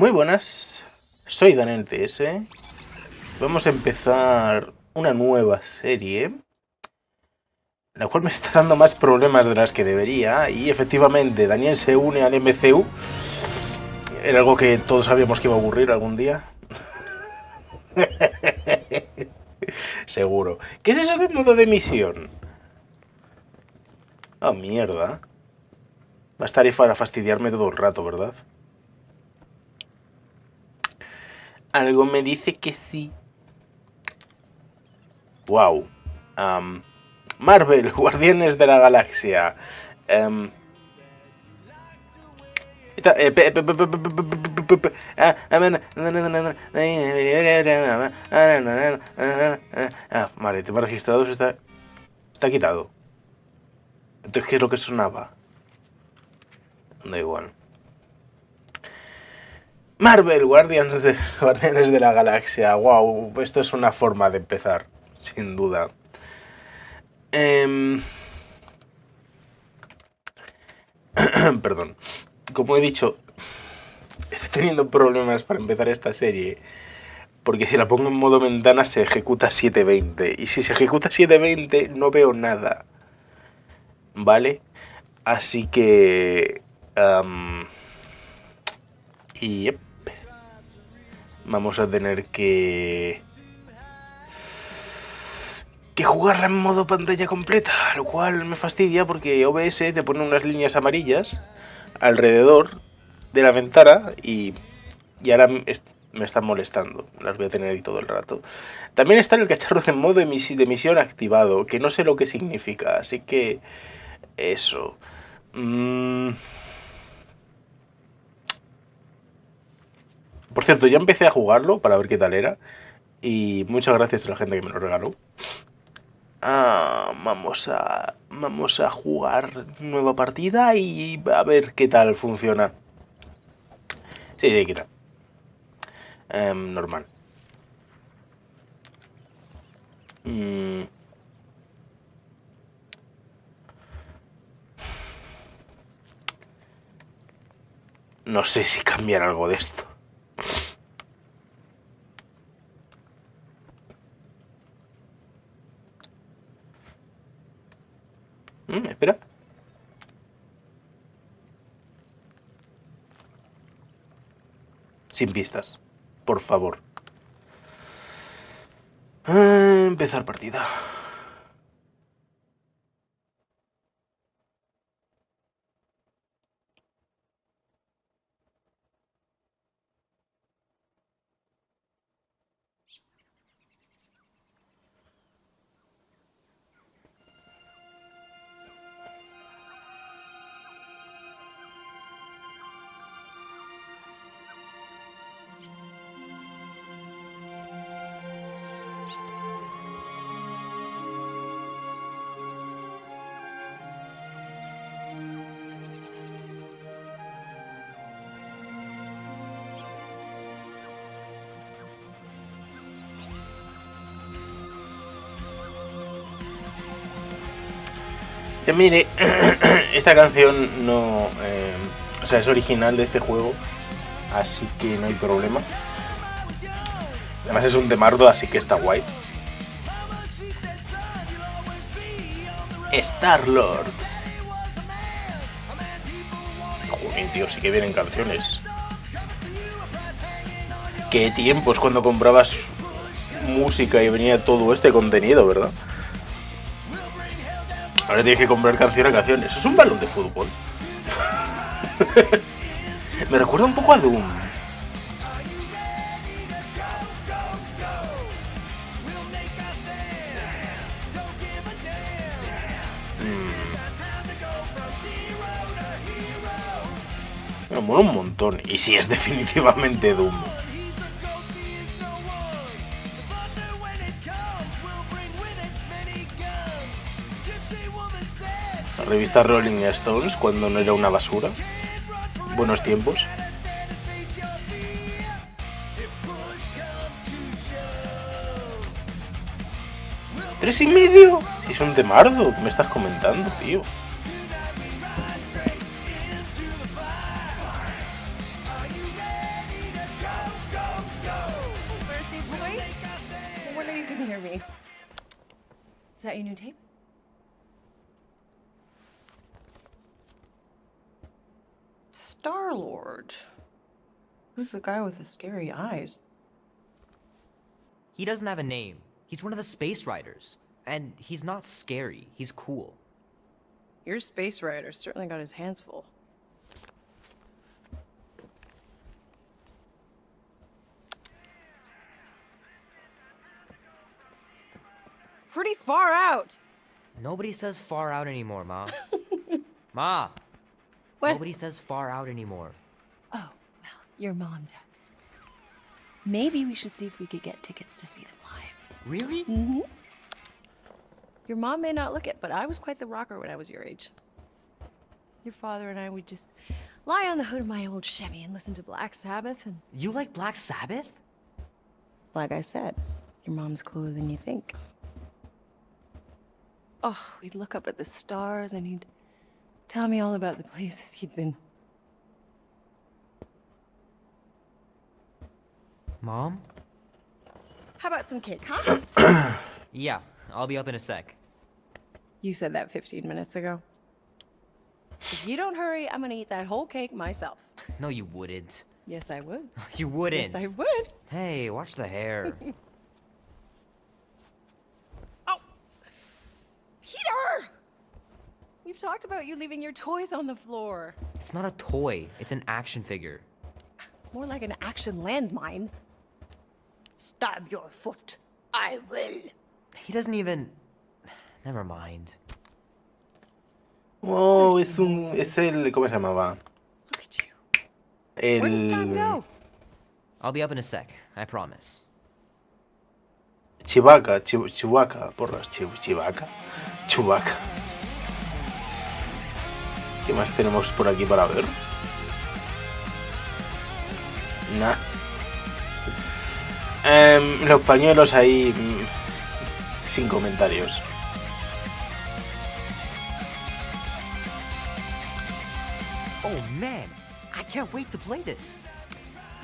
Muy buenas, soy DANelTS. Vamos a empezar una nueva serie, la cual me está dando más problemas de las que debería. Y efectivamente, Daniel se une al MCU. Era algo que todos sabíamos que iba a ocurrir algún día. Seguro. ¿Qué es eso de modo de misión? Oh, mierda. Va a estar ahí para fastidiarme todo el rato, ¿verdad? Algo me dice que sí. Wow. Marvel, Guardianes de la Galaxia. Vale, tema registrados está quitado. Entonces, ¿qué es lo que sonaba? Da igual. Marvel, Guardianes de la Galaxia. Wow, esto es una forma de empezar, sin duda. Perdón. Como he dicho, estoy teniendo problemas para empezar esta serie. Porque si la pongo en modo ventana se ejecuta 720. Y si se ejecuta 720 no veo nada. ¿Vale? Así que... yep. Vamos a tener que jugarla en modo pantalla completa. Lo cual me fastidia porque OBS te pone unas líneas amarillas alrededor de la ventana y ahora me están molestando. Las voy a tener ahí todo el rato. También está el cacharro de modo de emisión activado, que no sé lo que significa, así que eso. Por cierto, ya empecé a jugarlo para ver qué tal era. Y muchas gracias a la gente que me lo regaló. Vamos a jugar nueva partida y a ver qué tal funciona. Sí, quita. Normal. No sé si cambiar algo de esto. Espera. Sin pistas, por favor. Empezar partida. Ya mire, esta canción no... o sea, es original de este juego, así que no hay problema. Además es un temardo, así que está guay. Star-Lord. Joder, tío, sí que vienen canciones. Qué tiempos cuando comprabas música y venía todo este contenido, ¿verdad? Ahora tienes que comprar canción a canción. Eso es un balón de fútbol. Me recuerda un poco a Doom. Me mola un montón. Y sí, es definitivamente Doom. La revista Rolling Stones, cuando no era una basura. Buenos tiempos. ¿3,5? Si es un temardo, ¿qué me estás comentando, tío? that your new tape? Star-Lord. Who's the guy with the scary eyes? He doesn't have a name. He's one of the space riders. And he's not scary. He's cool. Your space rider certainly got his hands full. Pretty far out. Nobody says far out anymore, Ma. Ma! What? Nobody says far out anymore. Oh, well, your mom does. Maybe we should see if we could get tickets to see them live. Really? Mm-hmm. Your mom may not look it, but I was quite the rocker when I was your age. Your father and I would just lie on the hood of my old Chevy and listen to Black Sabbath and... You like Black Sabbath? Like I said, your mom's cooler than you think. Oh, we'd look up at the stars and he'd tell me all about the places he'd been. Mom? How about some cake, huh? Yeah, I'll be up in a sec. You said that 15 minutes ago. If you don't hurry, I'm gonna eat that whole cake myself. No, you wouldn't. Yes, I would. You wouldn't. Yes, I would. Hey, watch the hair. Oh! Peter! We've talked about you leaving your toys on the floor. It's not a toy. It's an action figure. More like an action landmine. Stab your foot. I will. He doesn't even... Never mind. Oh, es el... ¿Cómo se llamaba? Look at you. Where does time El... go? I'll be up in a sec. I promise. Chivaca, Chivaca, porras, Chivaca, Chubaca. ¿Qué más tenemos por aquí para ver? Nah. Los pañuelos ahí sin comentarios. Oh man, I can't wait to play this.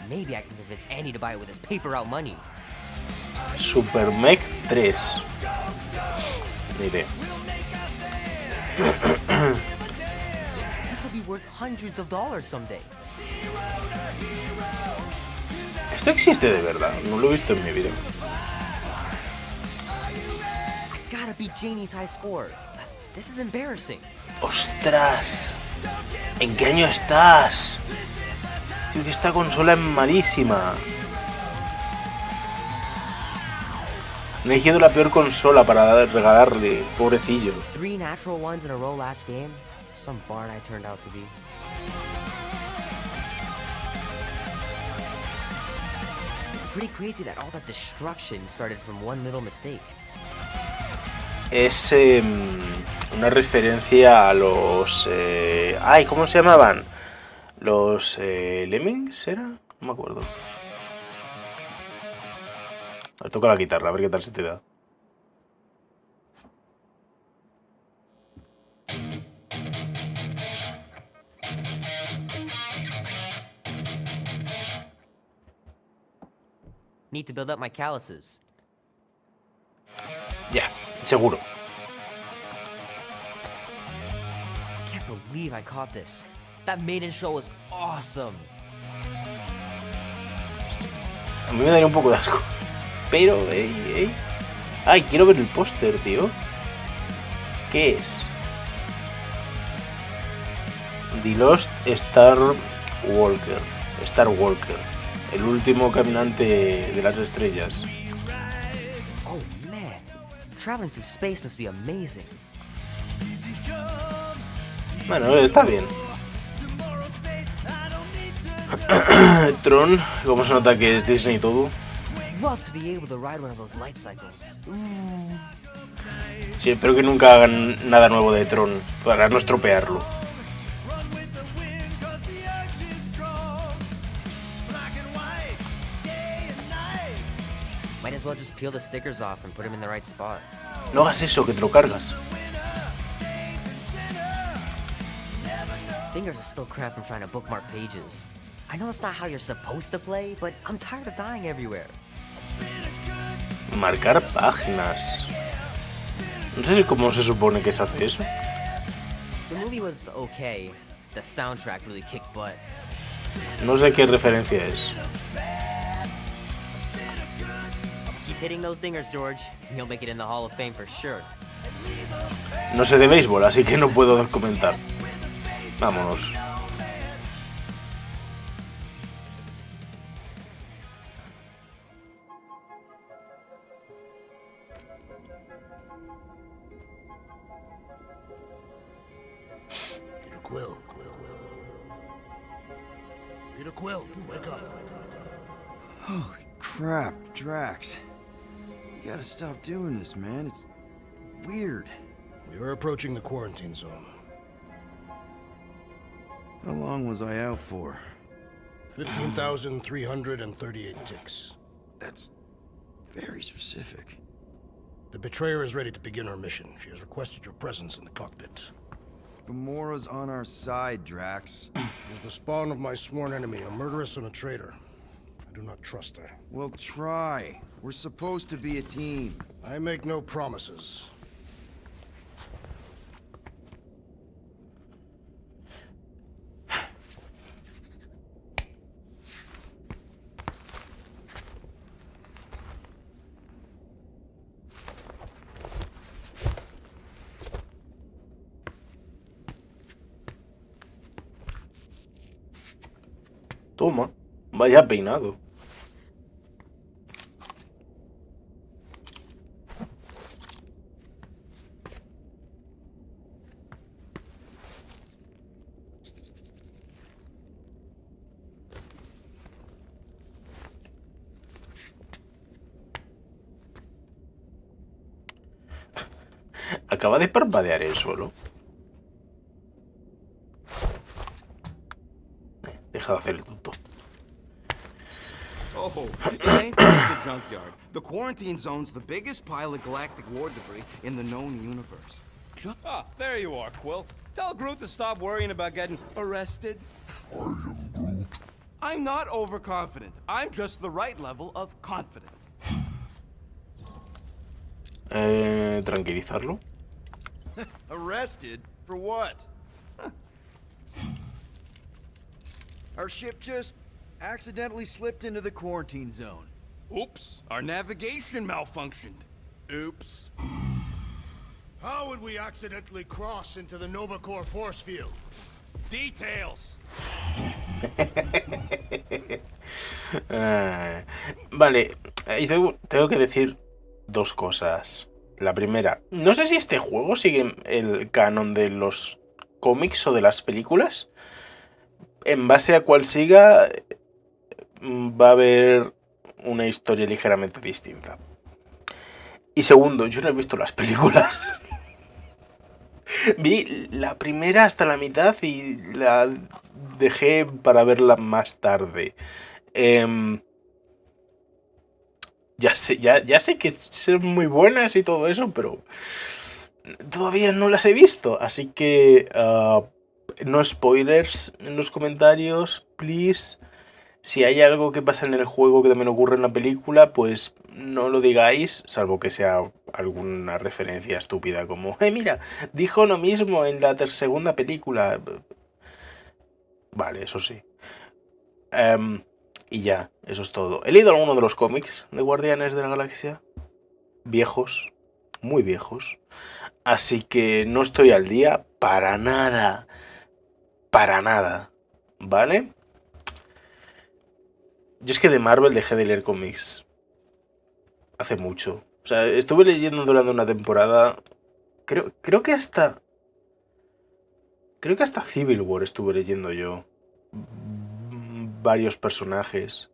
Maybe I can convince Annie to buy it with his paper out money. Super Mech 3. Ni idea. This will be worth hundreds of dollars someday. ¿Esto existe de verdad? No lo he visto en mi vida. I gotta beat Janie's high score. This is embarrassing. ¡Ostras! ¿En qué año estás? Tío, que esta consola es malísima. Han elegido la peor consola para regalarle, pobrecillo. 3 natural ones in a row last game. Some barn I turned out to be. It's pretty crazy that all that destruction started from one little mistake. Es una referencia a los... ¡Ay! ¿Cómo se llamaban? ¿Los Lemmings era? No me acuerdo. A ver, toca la guitarra, a ver qué tal se te da. Need to build up my calluses. Ya, seguro. Can't believe I caught this. That maiden show was awesome. A mí me daría un poco de asco. Pero, Ay, quiero ver el póster, tío. ¿Qué es? The Lost Star Walker. Star Walker. El último caminante de las estrellas. Oh man, traveling through space must be amazing. Bueno, está bien. Tron, como se nota que es Disney y todo. Love to be able to ride one of those light cycles. Sí, espero que nunca hagan nada nuevo de Tron para no estropearlo. Might as well just peel the stickers off and put them in the right spot. No hagas eso, que te lo cargas. Fingers are still cramped from trying to bookmark pages. I know that's not how you're supposed to play, but I'm tired of dying everywhere. Marcar páginas. No sé si cómo se supone que se hace eso. The movie was okay. The soundtrack really kicked butt. No sé qué referencia es. Keep hitting those dingers, George, and you'll make it in the Hall of Fame for sure. No sé de béisbol, así que no puedo comentar. Vámonos. Quill, wake up. Holy crap, Drax. You gotta stop doing this, man. It's weird. We are approaching the quarantine zone. How long was I out for? 15,338 ticks. That's very specific. The betrayer is ready to begin her mission. She has requested your presence in the cockpit. Gamora's on our side, Drax. She is the spawn of my sworn enemy, a murderess and a traitor. I do not trust her. Well, try. We're supposed to be a team. I make no promises. Toma, vaya peinado. Acaba de parpadear el suelo. Deja de hacer el tonto. Oh, it ain't just the junkyard. The quarantine zone's the biggest pile of galactic war debris in the known universe. Ah, there you are, Quill. Tell Groot to stop worrying about getting arrested. I am Groot. I'm not overconfident. I'm just the right level of confident. Tranquilizarlo. Arrested? For what? Our ship just accidentally slipped into the quarantine zone. Oops, our navigation malfunctioned. Oops. How would we accidentally cross into the Nova Core force field? Details. Vale, y tengo que decir dos cosas. La primera, no sé si este juego sigue el canon de los cómics o de las películas. En base a cuál siga, va a haber una historia ligeramente distinta. Y segundo, yo no he visto las películas. Vi la primera hasta la mitad y la dejé para verla más tarde. Ya sé que son muy buenas y todo eso, pero todavía no las he visto. Así que no spoilers en los comentarios, please. Si hay algo que pasa en el juego que también ocurre en la película, pues no lo digáis, salvo que sea alguna referencia estúpida como mira, dijo lo mismo en la segunda película. Vale, eso sí. Y ya, eso es todo. He leído alguno de los cómics de Guardianes de la Galaxia. Viejos, muy viejos. Así que no estoy al día para nada. Para nada. ¿Vale? Yo es que de Marvel dejé de leer cómics hace mucho. O sea, estuve leyendo durante una temporada. Creo que hasta Civil War estuve leyendo yo. Varios personajes.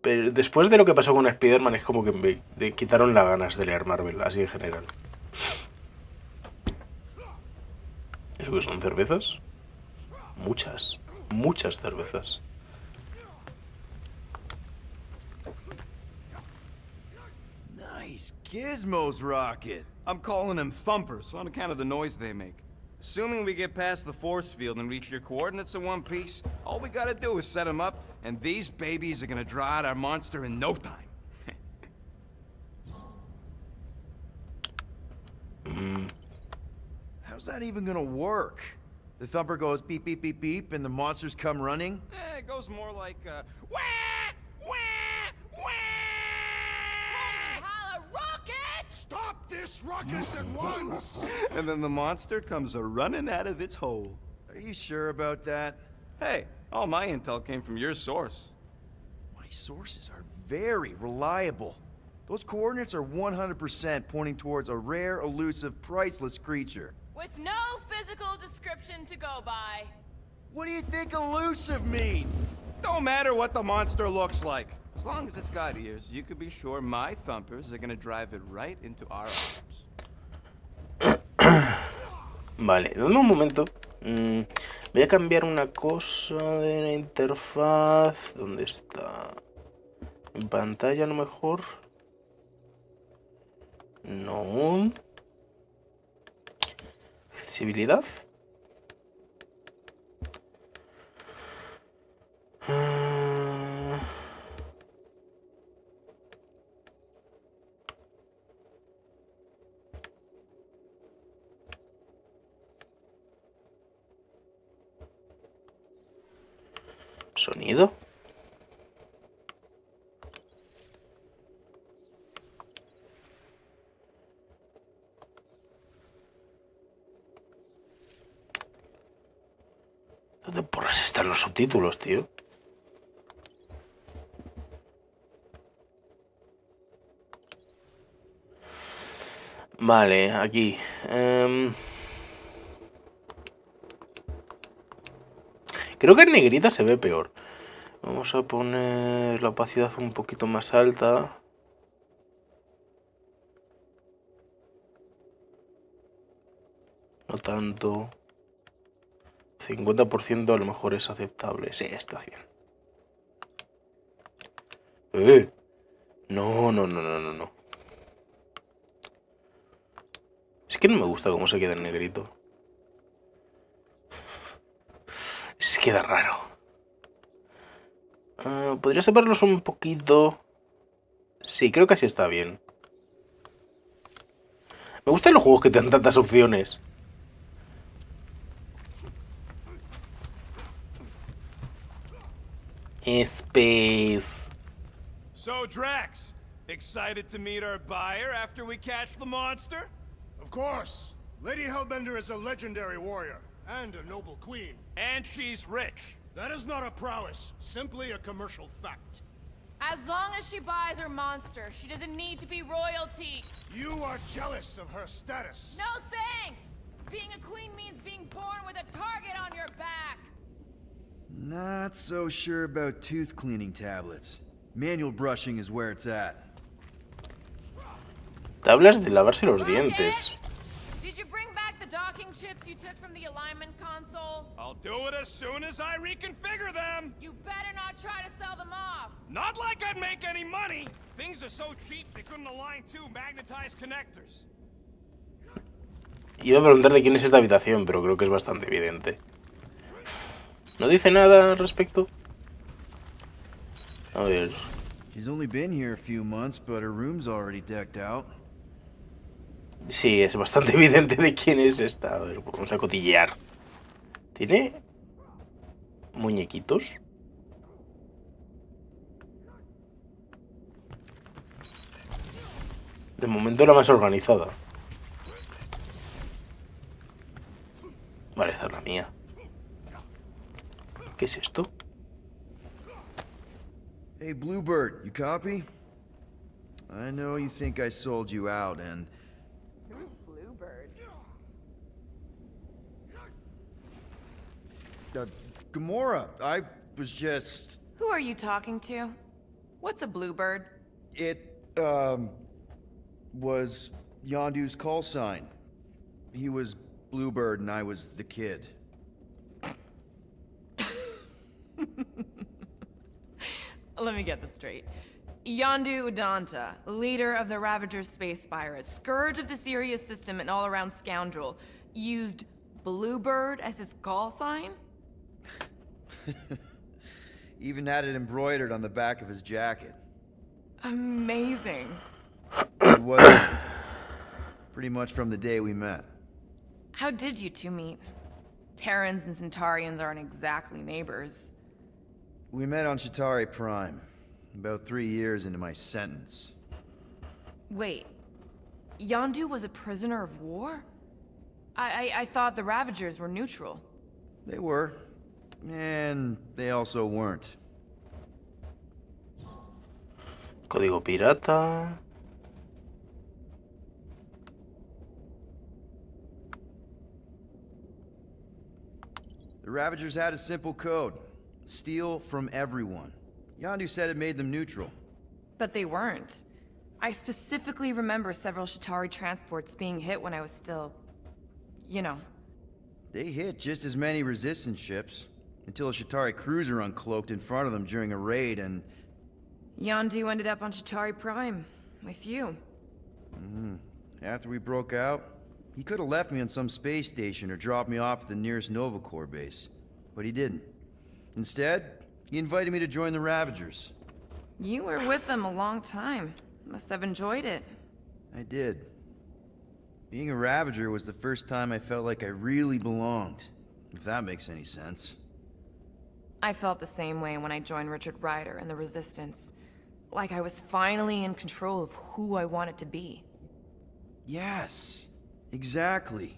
Pero después de lo que pasó con Spider-Man es como que me quitaron las ganas de leer Marvel, así en general. ¿Eso qué son, cervezas? Muchas cervezas. Nice gizmos, Rocket. I'm calling them thumpers on account of the noise they make. Assuming we get past the force field and reach your coordinates in one piece, all we gotta do is set them up, and these babies are gonna draw out our monster in no time. How's that even gonna work? The thumper goes beep, beep, beep, beep, and the monsters come running? It goes more like, wah! Wah! Wah! Holla rocket! Stop this ruckus at once! And then the monster comes a-running out of its hole. Are you sure about that? Hey, all my intel came from your source. My sources are very reliable. Those coordinates are 100% pointing towards a rare, elusive, priceless creature. With no physical description to go by. What do you think elusive means? Don't matter what the monster looks like. As long as it's got ears, you can be sure my thumpers are gonna drive it right into our arms. Vale, dame un momento. Voy a cambiar una cosa de la interfaz. ¿Dónde está? En pantalla a lo mejor. No. Accesibilidad. Sonido. ¿Dónde porras están los subtítulos, tío? Vale, aquí. Creo que en negrita se ve peor. Vamos a poner la opacidad un poquito más alta. No tanto. 50% a lo mejor es aceptable. Sí, está bien. No, no, no, no, no, no. Es que no me gusta cómo se queda en negrito. Es queda raro. Podría separarlos un poquito. Sí, creo que así está bien. Me gustan los juegos que te dan tantas opciones. Space. So, Drax, excited to meet our buyer after we catch the monster? Of course. Lady Hellbender is a legendary warrior and a noble queen. And she's rich. That is not a prowess, simply a commercial fact. As long as she buys her monster, she doesn't need to be royalty. You are jealous of her status. No thanks! Being a queen means being born with a target on your back. Not so sure about tooth cleaning tablets. Manual brushing is where it's at. Tablas de lavarse los dientes. Did you bring back the docking chips you took from the alignment console? I'll do it as soon as I reconfigure them. You better not try to sell them off. Not like I'd make any money. Things are so cheap they couldn't align two magnetized connectors. Iba a preguntar de quién es esta habitación, pero creo que es bastante evidente. ¿No dice nada al respecto? A ver. She's only been here a few months, but her room's already decked out. Sí, es bastante evidente de quién es esta. A ver, vamos a cotillear. ¿Tiene muñequitos? De momento la más organizada. Vale, esta es la mía. ¿Qué es esto? Hey, Bluebird, you copy? I know you think I sold you out, and... Who's Bluebird? Gamora, I was just... Who are you talking to? What's a Bluebird? It, was Yondu's call sign. He was Bluebird and I was the kid. Let me get this straight. Yondu Udanta, leader of the Ravager's space virus, scourge of the Sirius system and all-around scoundrel, used Bluebird as his call sign? Even had it embroidered on the back of his jacket. Amazing. It was amazing. Pretty much from the day we met. How did you two meet? Terrans and Centaurians aren't exactly neighbors. We met on Chitauri Prime, about 3 years into my sentence. Wait, Yondu was a prisoner of war? I thought the Ravagers were neutral. They were, and they also weren't. Código pirata. The Ravagers had a simple code. Steal from everyone. Yondu said it made them neutral. But they weren't. I specifically remember several Chitauri transports being hit when I was still... you know. They hit just as many resistance ships, until a Chitauri cruiser uncloaked in front of them during a raid and... Yondu ended up on Chitauri Prime, with you. After we broke out, he could have left me on some space station or dropped me off at the nearest Nova Corps base. But he didn't. Instead, he invited me to join the Ravagers. You were with them a long time. Must have enjoyed it. I did. Being a Ravager was the first time I felt like I really belonged, if that makes any sense. I felt the same way when I joined Richard Ryder and the Resistance. Like I was finally in control of who I wanted to be. Yes, exactly.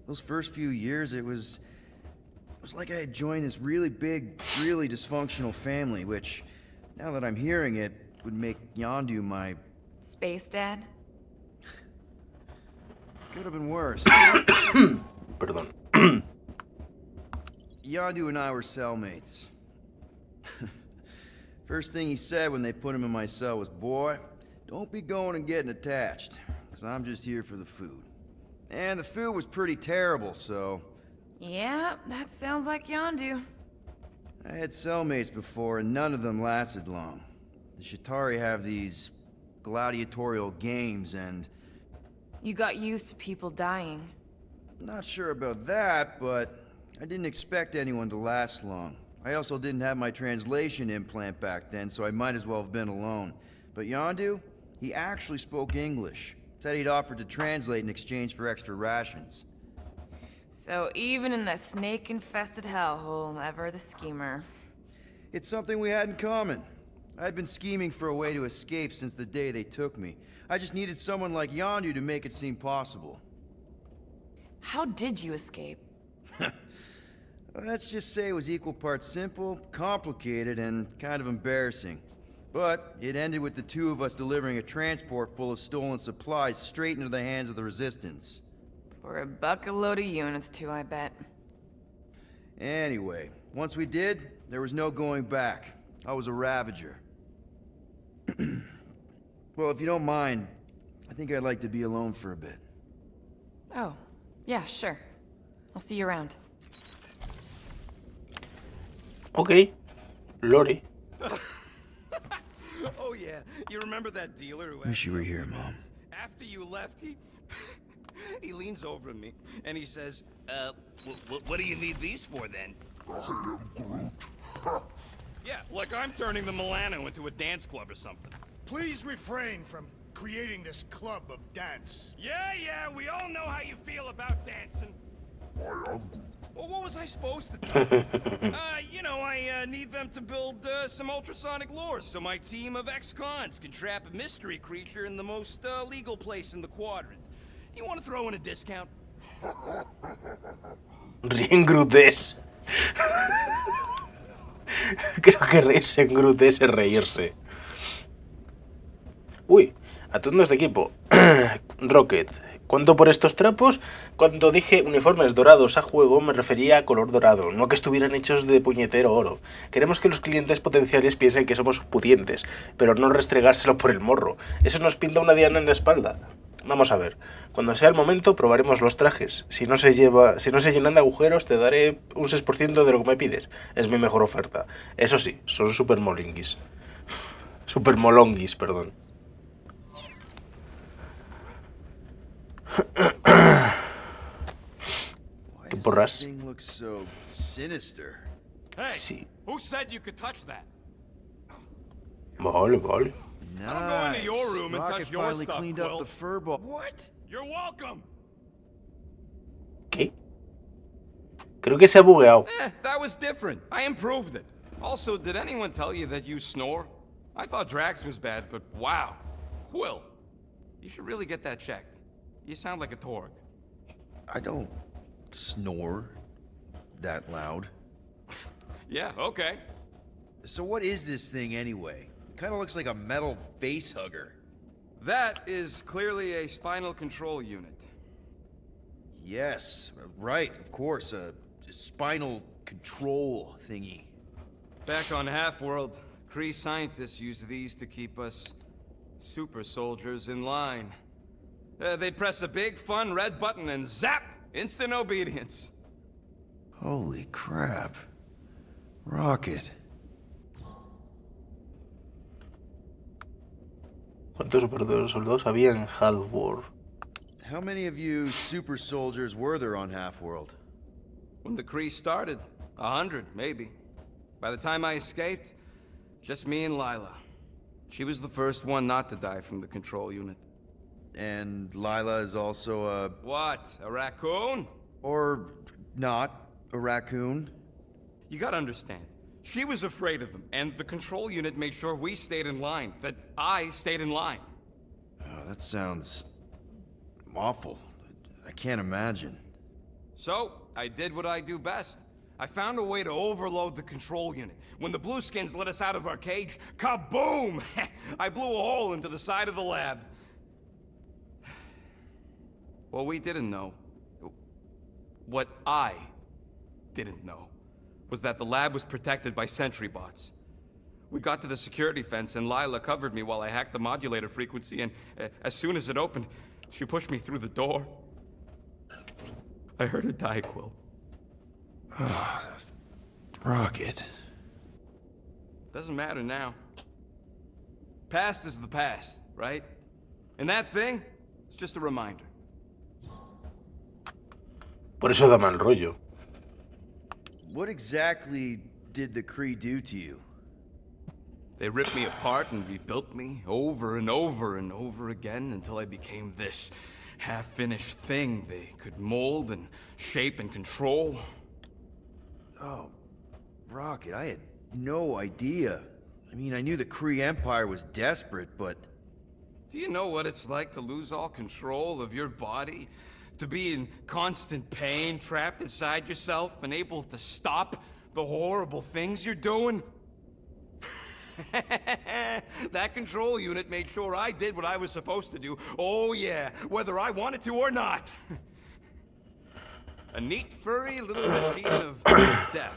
Those first few years, it was like I had joined this really big, really dysfunctional family, which, now that I'm hearing it, would make Yondu my... Space Dad? Could have been worse. Perdón. Yondu and I were cellmates. First thing he said when they put him in my cell was, "Boy, don't be going and getting attached, because I'm just here for the food." And the food was pretty terrible, so... Yeah, that sounds like Yondu. I had cellmates before, and none of them lasted long. The Chitauri have these gladiatorial games, and... You got used to people dying. Not sure about that, but I didn't expect anyone to last long. I also didn't have my translation implant back then, so I might as well have been alone. But Yondu, he actually spoke English. Said he'd offered to translate in exchange for extra rations. So even in the snake-infested hellhole, ever the schemer. It's something we had in common. I'd been scheming for a way to escape since the day they took me. I just needed someone like Yondu to make it seem possible. How did you escape? Let's just say it was equal parts simple, complicated, and kind of embarrassing. But it ended with the two of us delivering a transport full of stolen supplies straight into the hands of the Resistance. For a bucket load of units too, I bet. Anyway, once we did, there was no going back. I was a Ravager. Well, if you don't mind, I think I'd like to be alone for a bit. Oh, yeah, sure. I'll see you around. Ok. Lori. Oh yeah, you remember that dealer who... Wish you were here, Mom. After you left, he leans over to me and he says, what do you need these for then? Yeah, like I'm turning the Milano into a dance club or something. Please refrain from creating this club of dance. Yeah, we all know how you feel about dancing. Well, what was I supposed to do? I need them to build some ultrasonic lures so my team of ex-cons can trap a mystery creature in the most legal place in the quadrant. You want to throw in a discount? Ríe en Grutes. Creo que reírse en Grutes es reírse. Uy, atuendos de equipo. Rocket. ¿Cuánto por estos trapos? Cuando dije uniformes dorados a juego me refería a color dorado, no que estuvieran hechos de puñetero oro. Queremos que los clientes potenciales piensen que somos pudientes, pero no restregárselo por el morro. Eso nos pinta una diana en la espalda. Vamos a ver, cuando sea el momento probaremos los trajes. Si no se llenan de agujeros te daré un 6% de lo que me pides. Es mi mejor oferta. Eso sí, son super molonguis, perdón. ¿Qué porras? Hey, Sí. who said you could touch that? Vale. I don't go into your room and touch your finally stuff, cleaned Quill. up the fur ball. What? You're welcome. ¿Qué? Creo que se ha bugueado. That was different. I improved it. Also, did anyone tell you that you snore? I thought Drax was bad, but wow. Quill, you should really get that checked. You sound like a Torg. I don't snore that loud. Yeah, okay. So what is this thing anyway? It kind of looks like a metal face hugger. That is clearly a spinal control unit. Yes, right, of course, a spinal control thingy. Back on Half-World, Kree scientists use these to keep us super soldiers in line. They'd press a big, fun red button and zap! Instant obedience. Holy crap. Rocket. ¿Cuántos soldados había en Half-World? How many of you super soldiers were there on Half-World? When the Kree started, 100, maybe. By the time I escaped, just me and Lila. She was the first one not to die from the control unit. And Lila is also a... What, a raccoon? Or not a raccoon? You gotta understand, she was afraid of them, and the control unit made sure we stayed in line, that I stayed in line. Oh, that sounds... awful. I can't imagine. So, I did what I do best. I found a way to overload the control unit. When the Blueskins let us out of our cage, kaboom! I blew a hole into the side of the lab. What we didn't know, what I didn't know, was that the lab was protected by sentry bots. We got to the security fence and Lila covered me while I hacked the modulator frequency, and as soon as it opened, she pushed me through the door. I heard her die, Quill. Rocket. Doesn't matter now. Past is the past, right? And that thing, it's just a reminder. Por eso da mal rollo. What exactly did the Kree do to you? They ripped me apart and rebuilt me over and over and over again until I became this half-finished thing they could mold and shape and control. Oh, Rocket, I had no idea. I mean, I knew the Kree Empire was desperate, but... Do you know what it's like to lose all control of your body? To be in constant pain, trapped inside yourself, unable to stop the horrible things you're doing? That control unit made sure I did what I was supposed to do. Oh yeah, whether I wanted to or not. A neat, furry little machine of death.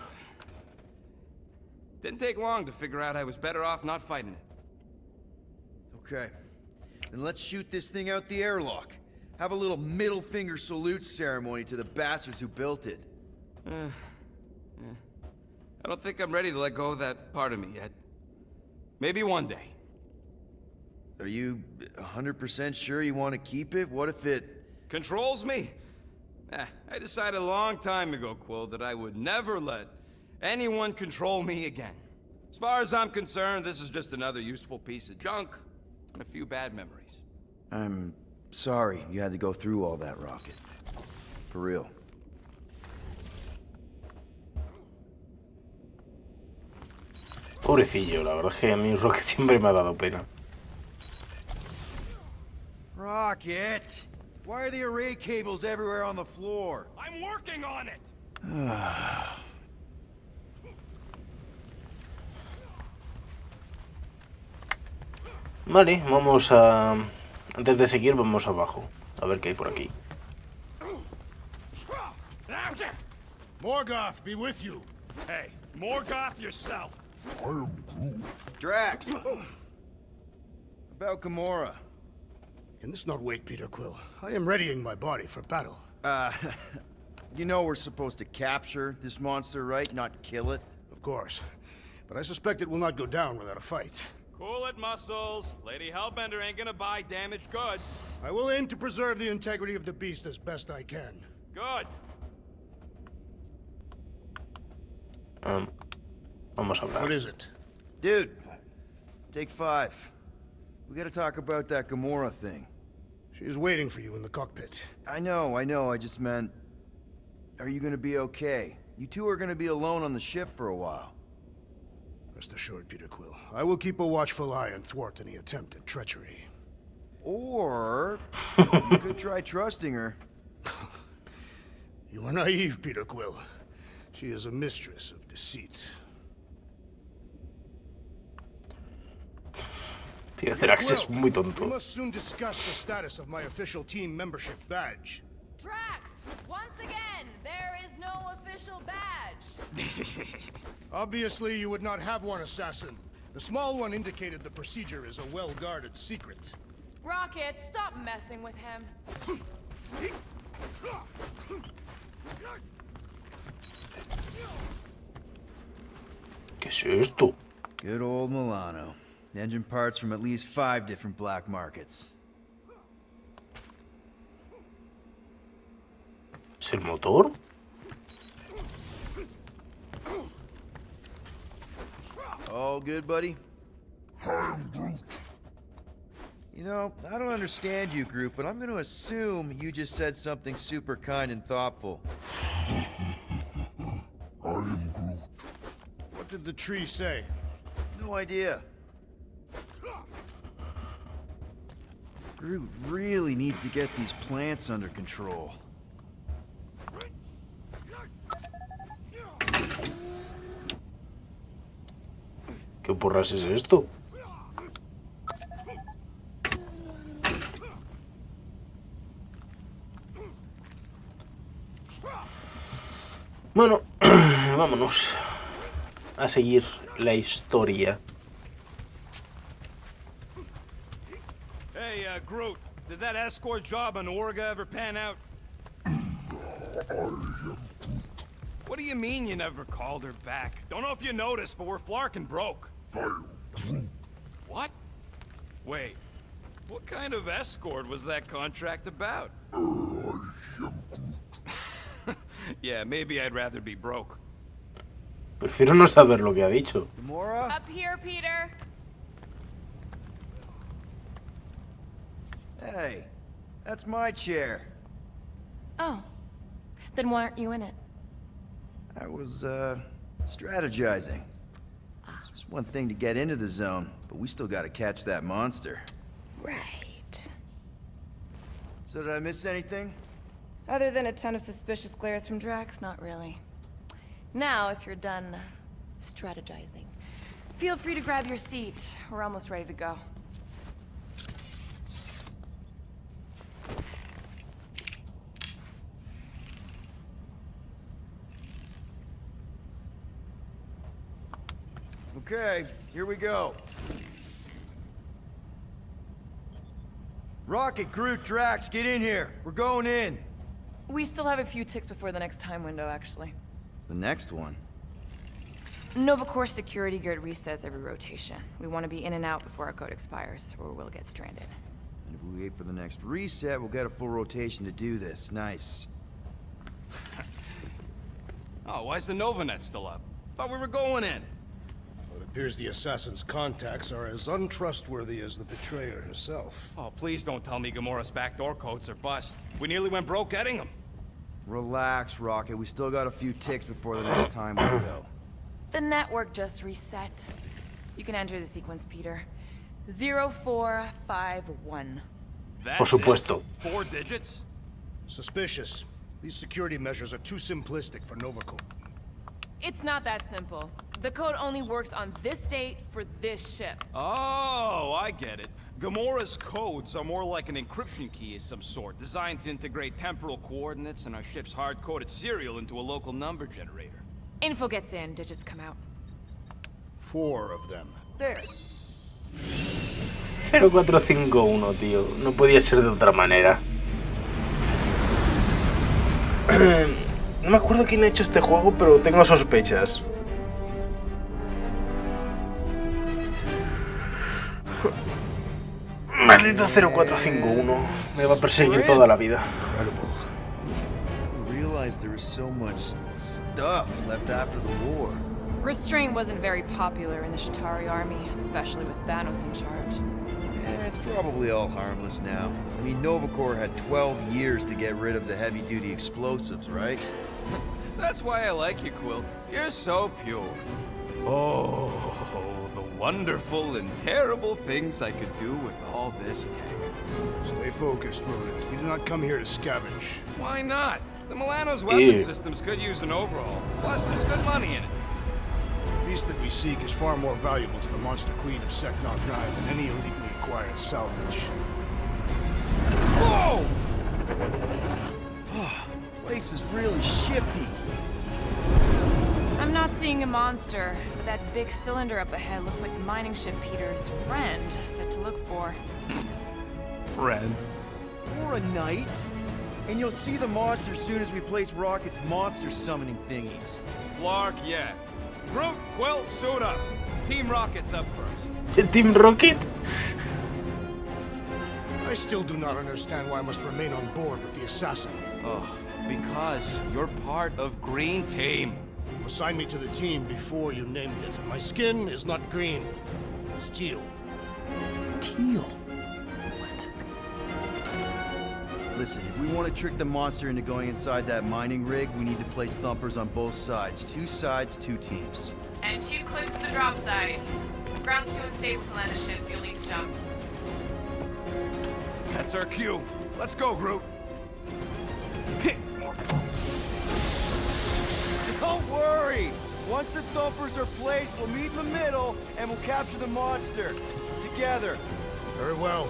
Didn't take long to figure out I was better off not fighting it. Okay. Then let's shoot this thing out the airlock. Have a little middle finger salute ceremony to the bastards who built it. I don't think I'm ready to let go of that part of me yet. Maybe one day. Are you 100% sure you want to keep it? What if it... Controls me? I decided a long time ago, Quill, that I would never let anyone control me again. As far as I'm concerned, this is just another useful piece of junk and a few bad memories. I'm sorry you had to go through all that, Rocket. For real. Pobrecillo, la verdad es que a mí Rocket siempre me ha dado pena. Rocket! Why are the array cables everywhere on the floor? I'm working on it! Vale, vamos a... Antes de seguir, vamos abajo. A ver qué hay por aquí. Morgoth be with you. Hey, Morgoth yourself. Drax! About Gamora. Can this not wait, Peter Quill? I am readying my body for battle. You know we're supposed to capture this monster, right? Not kill it? Of course. But I suspect it will not go down without a fight. Cool it, Muscles. Lady Hellbender ain't gonna buy damaged goods. I will aim to preserve the integrity of the beast as best I can. Good. Vamos a hablar. What is it? Dude, take 5. We gotta talk about that Gamora thing. She is waiting for you in the cockpit. I know, I just meant... are you gonna be okay? You two are gonna be alone on the ship for a while. Rest assured, Peter Quill. I will keep a watchful eye and thwart any attempt at treachery. Or you could try trusting her. You are naive, Peter Quill. She is a mistress of deceit. Tío, Drax es muy We tonto. must soon discuss the status of my official team membership badge. Drax, once again, there is no official badge. Obviously, you would not have one, assassin. The small one indicated the procedure is a well-guarded secret. Rocket, stop messing with him. ¿Qué es esto? Good old Milano. Engine parts from at least 5 different black markets. ¿Es el motor? All good, buddy? You know, I don't understand you, Groot, but I'm gonna assume you just said something super kind and thoughtful. What did the tree say? No idea. Groot really needs to get these plants under control. ¿Qué porras es esto? Bueno, vámonos a seguir la historia. Hey, Groot, did that escort job on Orga ever pan out? What do you mean you never called her back? Don't know if you noticed, but we're flarkin' broke. What? Wait, what kind of escort was that contract about? Yeah, maybe I'd rather be broke. Prefiero no saber lo que ha dicho. Gamora? Up here, Peter. Hey, that's my chair. Oh, then why aren't you in it? I was, strategizing. It's one thing to get into the zone, but we still gotta catch that monster. Right. So did I miss anything? Other than a ton of suspicious glares from Drax, not really. Now, if you're done strategizing, feel free to grab your seat. We're almost ready to go. Okay, here we go. Rocket, Groot, Drax, get in here. We're going in. We still have a few ticks before the next time window, actually. The next one? Nova Corps security grid resets every rotation. We want to be in and out before our code expires, or we'll get stranded. And if we wait for the next reset, we'll get a full rotation to do this. Nice. Oh, why's the Novanet still up? Thought we were going in. Well, it appears the assassin's contacts are as untrustworthy as the betrayer herself. Oh, please don't tell me Gamora's backdoor codes are bust. We nearly went broke getting them. Relax, Rocket. We still got a few ticks before the next time window. The network just reset. You can enter the sequence, Peter. 0451. That's Por supuesto. it? 4 digits? Suspicious. These security measures are too simplistic for Nova Corps. It's not that simple. The code only works on this date for this ship. Oh, I get it. Gamora's codes are more like an encryption key of some sort, designed to integrate temporal coordinates and our ship's hard-coded serial into a local number generator. Info gets in, digits come out. 4 of them. There. 0451, tío. No podía ser de otra manera. No me acuerdo quién ha hecho este juego, pero tengo sospechas. Maldito 0451. Me va a perseguir toda la vida. Incredible. I realized there was so much stuff left after the war. Restraint wasn't very popular in the Chitauri army, especially with Thanos in charge. It's probably all harmless now. I mean, Novacore had 12 years to get rid of the heavy-duty explosives, right? That's why I like you, Quill. You're so pure. Oh, the wonderful and terrible things I could do with all this tech. Stay focused, Rodent. We did not come here to scavenge. Why not? The Milano's weapon systems could use an overhaul. Plus, there's good money in it. The beast that we seek is far more valuable to the Monster Queen of Seknarf 9 than any illegally acquired salvage. Whoa! Place is really shifty. I'm not seeing a monster, but that big cylinder up ahead looks like the mining ship Peter's friend said to look for. Friend. For a night? And you'll see the monster soon as we place Rocket's monster summoning thingies. Flark, yeah. Groot, Quill, suit up. Team Rocket's up first. Team Rocket. I still do not understand why I must remain on board with the assassin. Oh, because you're part of Green Team. You assigned me to the team before you named it, and my skin is not green. It's teal. Teal? Listen, if we want to trick the monster into going inside that mining rig, we need to place thumpers on both sides. 2 sides, 2 teams. And 2 clips to the drop side. Ground's too unstable to land a ship, so you'll need to jump. That's our cue. Let's go, Groot. Don't worry! Once the thumpers are placed, we'll meet in the middle, and we'll capture the monster. Together. Very well.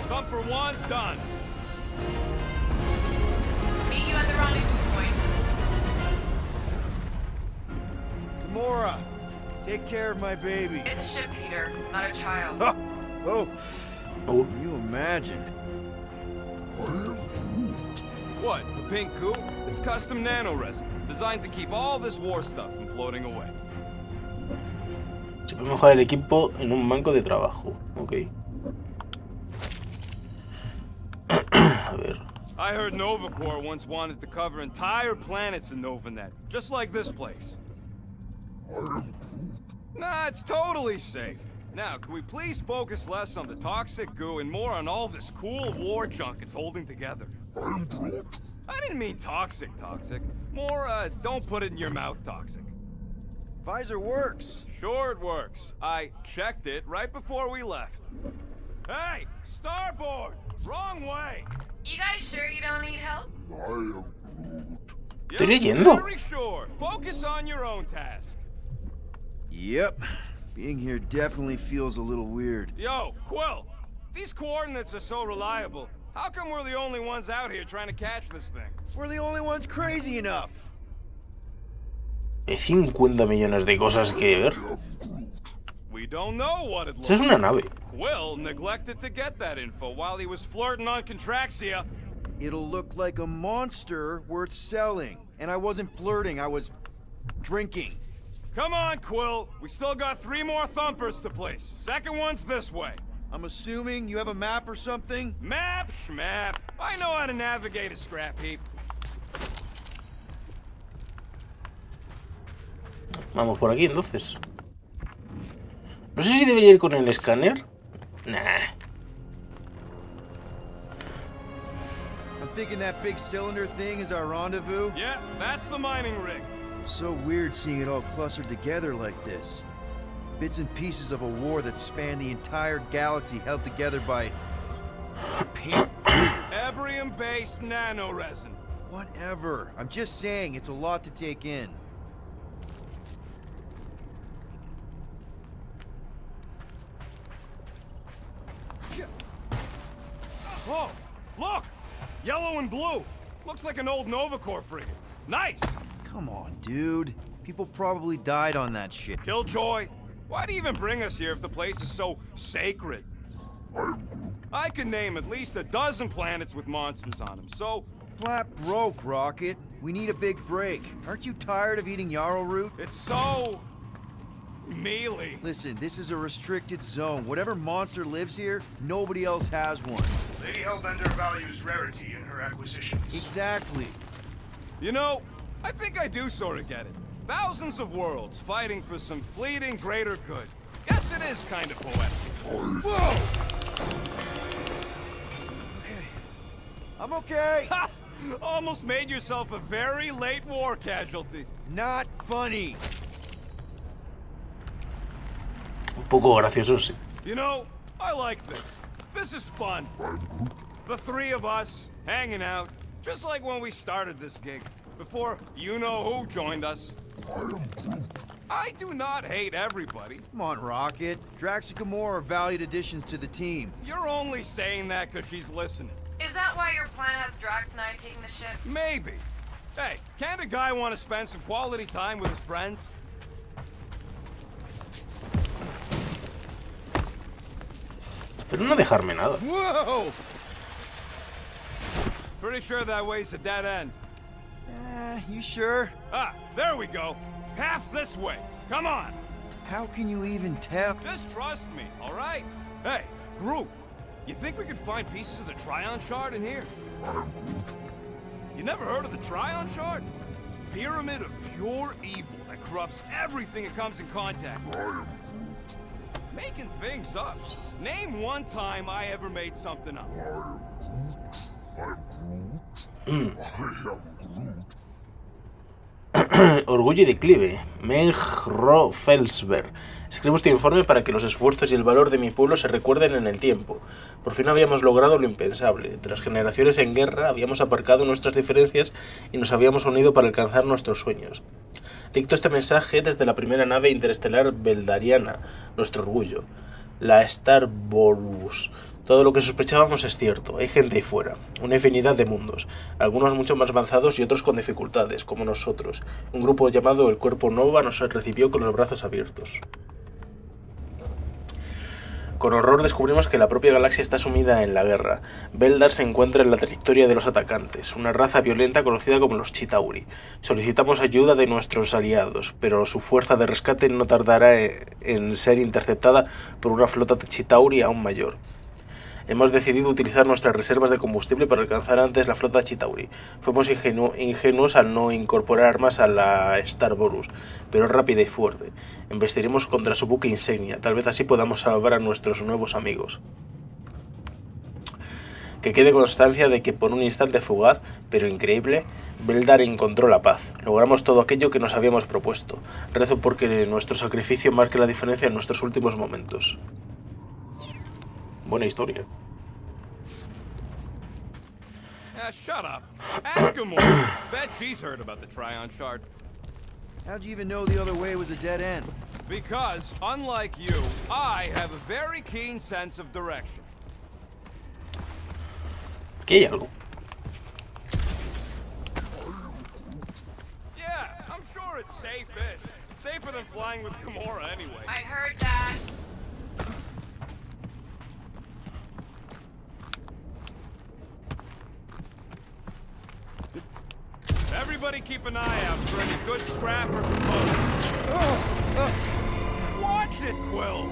Thumper 1, done. Meet you at the rendezvous point. Gamora, take care of my baby. It's a ship, Peter, not a child. Oh. Oh. Can you imagine? What, the pink goo? It's custom nano-resin, designed to keep all this war stuff from floating away. Se puede mejorar el equipo en un banco de trabajo. Ok. A ver. I heard Novacore once wanted to cover entire planets in Novanet, just like this place. Nah, it's totally safe. Now, can we please focus less on the toxic goo and more on all this cool war junk it's holding together? I didn't mean toxic. More, don't put it in your mouth toxic. Visor works. Sure it works. I checked it right before we left. Hey, starboard! Wrong way! You guys sure you don't need help? Estoy leyendo. Very sure. Focus on your own task. Yep. Being here definitely feels a little weird. Yo, Quill! These coordinates are so reliable. How come we're the only ones out here trying to catch this thing? We're the only ones crazy enough. Hay 50 millones de cosas que ver. We don't know what it looks Eso es una nave. Quill neglected to get that info while he was flirting on Contraxia. It'll look like a monster worth selling. And I wasn't flirting, I was drinking. Come on, Quill. We still got 3 more thumpers to place. Second one's this way. I'm assuming you have a map or something? Map, schmap. I know how to navigate a scrap heap. Vamos por aquí entonces. No sé si debería ir con el escáner. Nah. I'm thinking that big cylinder thing is our rendezvous. Yeah, that's the mining rig. So weird seeing it all clustered together like this. Bits and pieces of a war that spanned the entire galaxy held together by... paint. Ebrium-based nanoresin. Whatever. I'm just saying, it's a lot to take in. Whoa! Look! Yellow and blue. Looks like an old Novacore frigate. Nice! Come on, dude. People probably died on that shit. Killjoy, why'd you even bring us here if the place is so sacred? I can name at least a dozen planets with monsters on them, so... Flat broke, Rocket. We need a big break. Aren't you tired of eating yarrow root? It's so... mealy. Listen, this is a restricted zone. Whatever monster lives here, nobody else has one. Lady Hellbender values rarity in her acquisitions. Exactly. You know, I think I do sort of get it. Thousands of worlds fighting for some fleeting greater good. Guess it is kind of poetic. Whoa! Okay. I'm okay. Ha! Almost made yourself a very late war casualty. Not funny. Un poco gracioso, sí. You know, I like this. This is fun. The three of us, hanging out, just like when we started this gig, before you-know-who joined us. I do not hate everybody. Come on, Rocket. Drax and Gamora are valued additions to the team. You're only saying that because she's listening. Is that why your plan has Drax and I taking the ship? Maybe. Hey, can't a guy want to spend some quality time with his friends? Pero no dejarme nada. Whoa! Pretty sure that way's a dead end. You sure? Ah, there we go. Path's this way. Come on. How can you even tell? Just trust me, all right? Hey, group, you think we could find pieces of the Tryon Shard in here? You never heard of the Tryon Shard? Pyramid of pure evil that corrupts everything it comes in contact with. Making things up. Name one time I ever made something up. Orgullo y declive. Meng-Ro Felsberg. Escribo este informe para que los esfuerzos y el valor de mi pueblo se recuerden en el tiempo. Por fin habíamos logrado lo impensable. Tras generaciones en guerra, habíamos aparcado nuestras diferencias y nos habíamos unido para alcanzar nuestros sueños. Dicto este mensaje desde la primera nave interestelar beldariana, nuestro orgullo. La Starborus. Todo lo que sospechábamos es cierto, hay gente ahí fuera, una infinidad de mundos, algunos mucho más avanzados y otros con dificultades, como nosotros. Un grupo llamado el Cuerpo Nova nos recibió con los brazos abiertos. Con horror descubrimos que la propia galaxia está sumida en la guerra. Beldar se encuentra en la trayectoria de los atacantes, una raza violenta conocida como los Chitauri. Solicitamos ayuda de nuestros aliados, pero su fuerza de rescate no tardará en ser interceptada por una flota de Chitauri aún mayor. Hemos decidido utilizar nuestras reservas de combustible para alcanzar antes la flota Chitauri. Fuimos ingenuos al no incorporar armas a la Starborus, pero es rápida y fuerte. Embestiremos contra su buque insignia, tal vez así podamos salvar a nuestros nuevos amigos. Que quede constancia de que por un instante fugaz, pero increíble, Beldar encontró la paz. Logramos todo aquello que nos habíamos propuesto. Rezo porque nuestro sacrificio marque la diferencia en nuestros últimos momentos. Buena historia. Shut up. Ask him more. Bet she's heard about the Tryon Shard. How'd you even know the other way was a dead end? Because, unlike you, I have a very keen sense of direction. ¿Qué hay algo? Yeah, I'm sure it's safe-ish. Safer than flying with Gamora anyway. I heard that. Everybody keep an eye out for any good scrap or components. Watch it, Quill!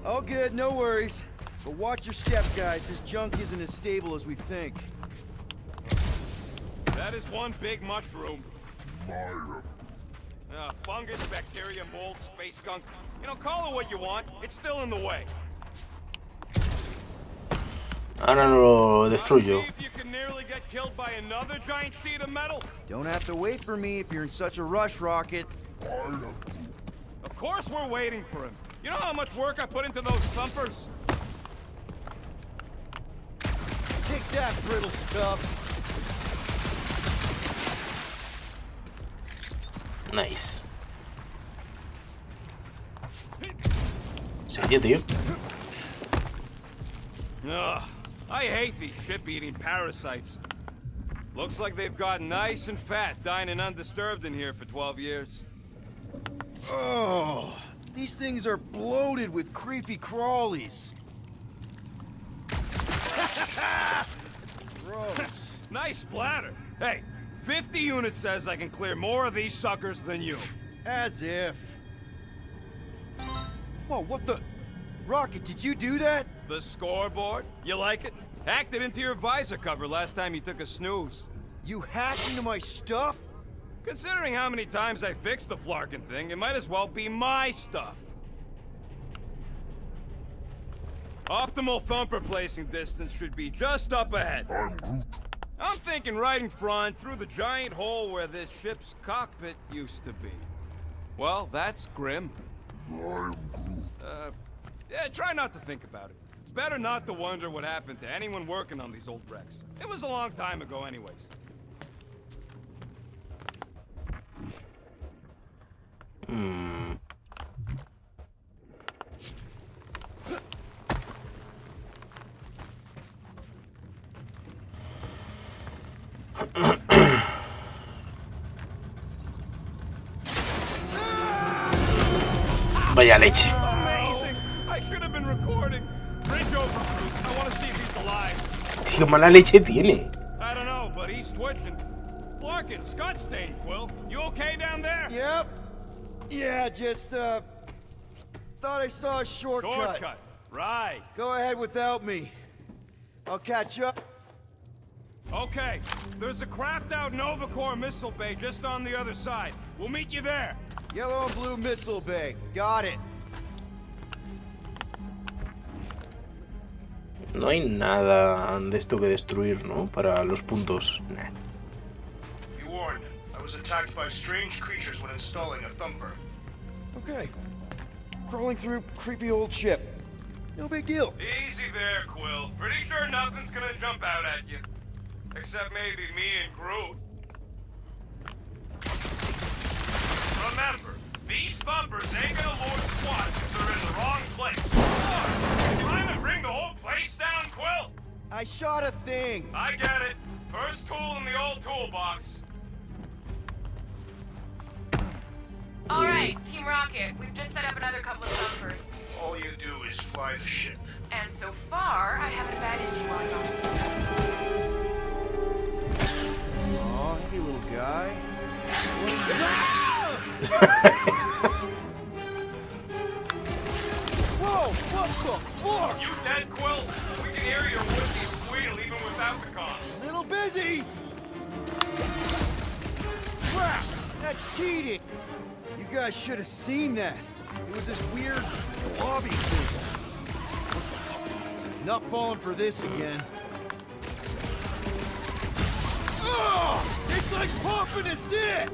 All good, no worries. But watch your step, guys. This junk isn't as stable as we think. That is one big mushroom. Fungus, bacteria, mold, space skunk. You know, call it what you want. It's still in the way. Ahora lo destruyo. See if you can nearly get killed by another giant sheet of metal. Don't have to wait for me if you're in such a rush, Rocket. Of course we're waiting for him. You know how much work I put into those thumpers? Take that, brittle stuff. Nice. Serie, tío. Ugh, I hate these ship-eating parasites. Looks like they've gotten nice and fat, dining undisturbed in here for 12 years. Oh, these things are bloated with creepy crawlies. Gross. Nice splatter. Hey, 50 units says I can clear more of these suckers than you. As if. Whoa, what the? Rocket, did you do that? The scoreboard? You like it? Hacked it into your visor cover last time you took a snooze. You hacked into my stuff? Considering how many times I fixed the flarkin' thing, it might as well be my stuff. Optimal thumper placing distance should be just up ahead. I'm thinking right in front, through the giant hole where this ship's cockpit used to be. Well, that's grim. Yeah, try not to think about it. It's better not to wonder what happened to anyone working on these old wrecks. It was a long time ago anyways. Vaya leche. Amazing! I should have been recording. Bridge over, Bruce. I want to see if he's alive. Tío, mala leche tiene. I don't know, but he's twitching. Flarkin, Scott stained, Quill. You okay down there? Yep. Yeah, just, thought I saw a shortcut. Shortcut. Right. Go ahead without me. I'll catch up. Okay. There's a crapped out Nova Corps missile bay just on the other side. We'll meet you there. Yellow and blue missile bay. Got it. No hay nada de esto que destruir, ¿no? Para los puntos. Nah. Be warned. I was attacked by strange creatures when installing a thumper. Okay. Crawling through creepy old ship. No big deal. Easy there, Quill. Pretty sure nothing's gonna jump out at you. Except maybe me and Groot. Remember, these thumpers ain't gonna lure SWAT if they're in the wrong place. What? Trying to bring the whole place down, Quill? I shot a thing. I get it. First tool in the old toolbox. All right, Team Rocket, we've just set up another couple of thumpers. All you do is fly the ship. And so far, I haven't batted you on them. Aw, hey little guy. Whoa, what the fuck? You dead, Quill? We can hear your woodsy squeal even without the comms. Little busy. Crap, that's cheating. You guys should have seen that. It was this weird lobby thing. Not falling for this again. Oh, it's like pumping a zit!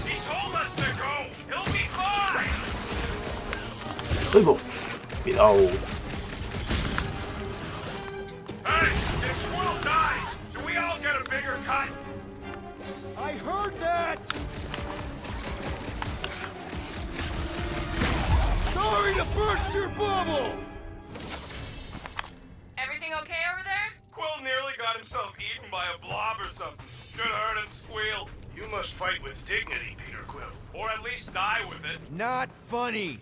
He told us to go. He'll be fine. ¡Uy, bo! Cuidado. Hey, if Quill dies, do we all get a bigger cut? I heard that! Sorry to burst your bubble! Everything okay over there? Quill nearly got himself eaten by a blob or something. Should have heard him squeal. You must fight with dignity, Peter Quill. Or at least die with it. Not funny.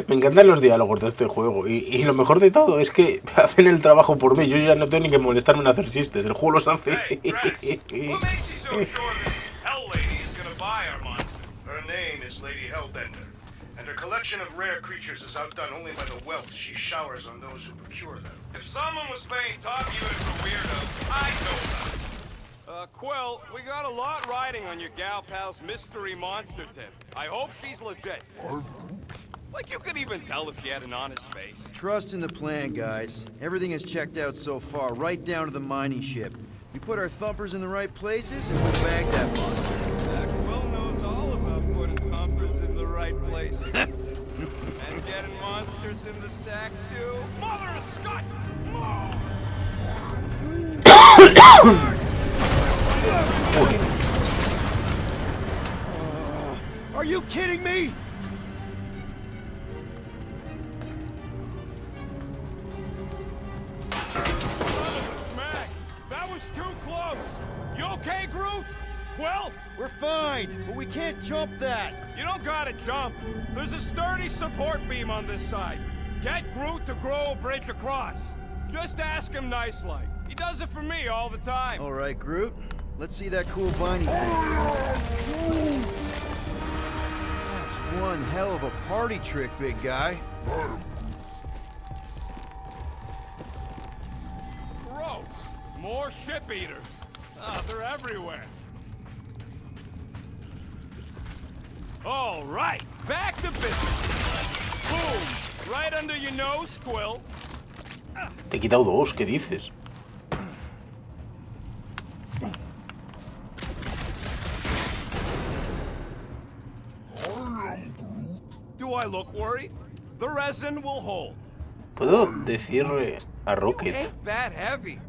Me encantan los diálogos de este juego y lo mejor de todo es que hacen el trabajo por mí. Yo ya no tengo ni que molestarme en hacer chistes, el juego los hace. Hey, Drax, what makes you so sure this Hell Lady is gonna buy our monster? Her name is Lady Hellbender, and her collection of rare creatures is outdone only by the wealth she showers on those who procure them. If someone was paying top unit for weirdos, I'd know about it. Quill, we got a lot riding on your gal pal's mystery monster tip. I hope she's legit. Like you could even tell if she had an honest face. Trust in the plan, guys. Everything is checked out so far, right down to the mining ship. We put our thumpers in the right places and we'll bag that monster. Quill knows all about putting thumpers in the right places. And getting monsters in the sack, too. Mother of Scott! Are you kidding me? Smack! That was too close! You okay, Groot? Quill? We're fine, but we can't jump that. You don't gotta jump. There's a sturdy support beam on this side. Get Groot to grow a bridge across. Just ask him nice-like. He does it for me all the time. All right, Groot. Let's see that cool viney thing. That's one hell of a party trick, big guy. Gross. More ship eaters. They're everywhere. All right, back to business. Boom. Right under your nose, Quill. Te he quitado dos, ¿qué dices? Do I look worried? The resin will hold. ¿Puedo decirle a Rocket? Ain't that heavy.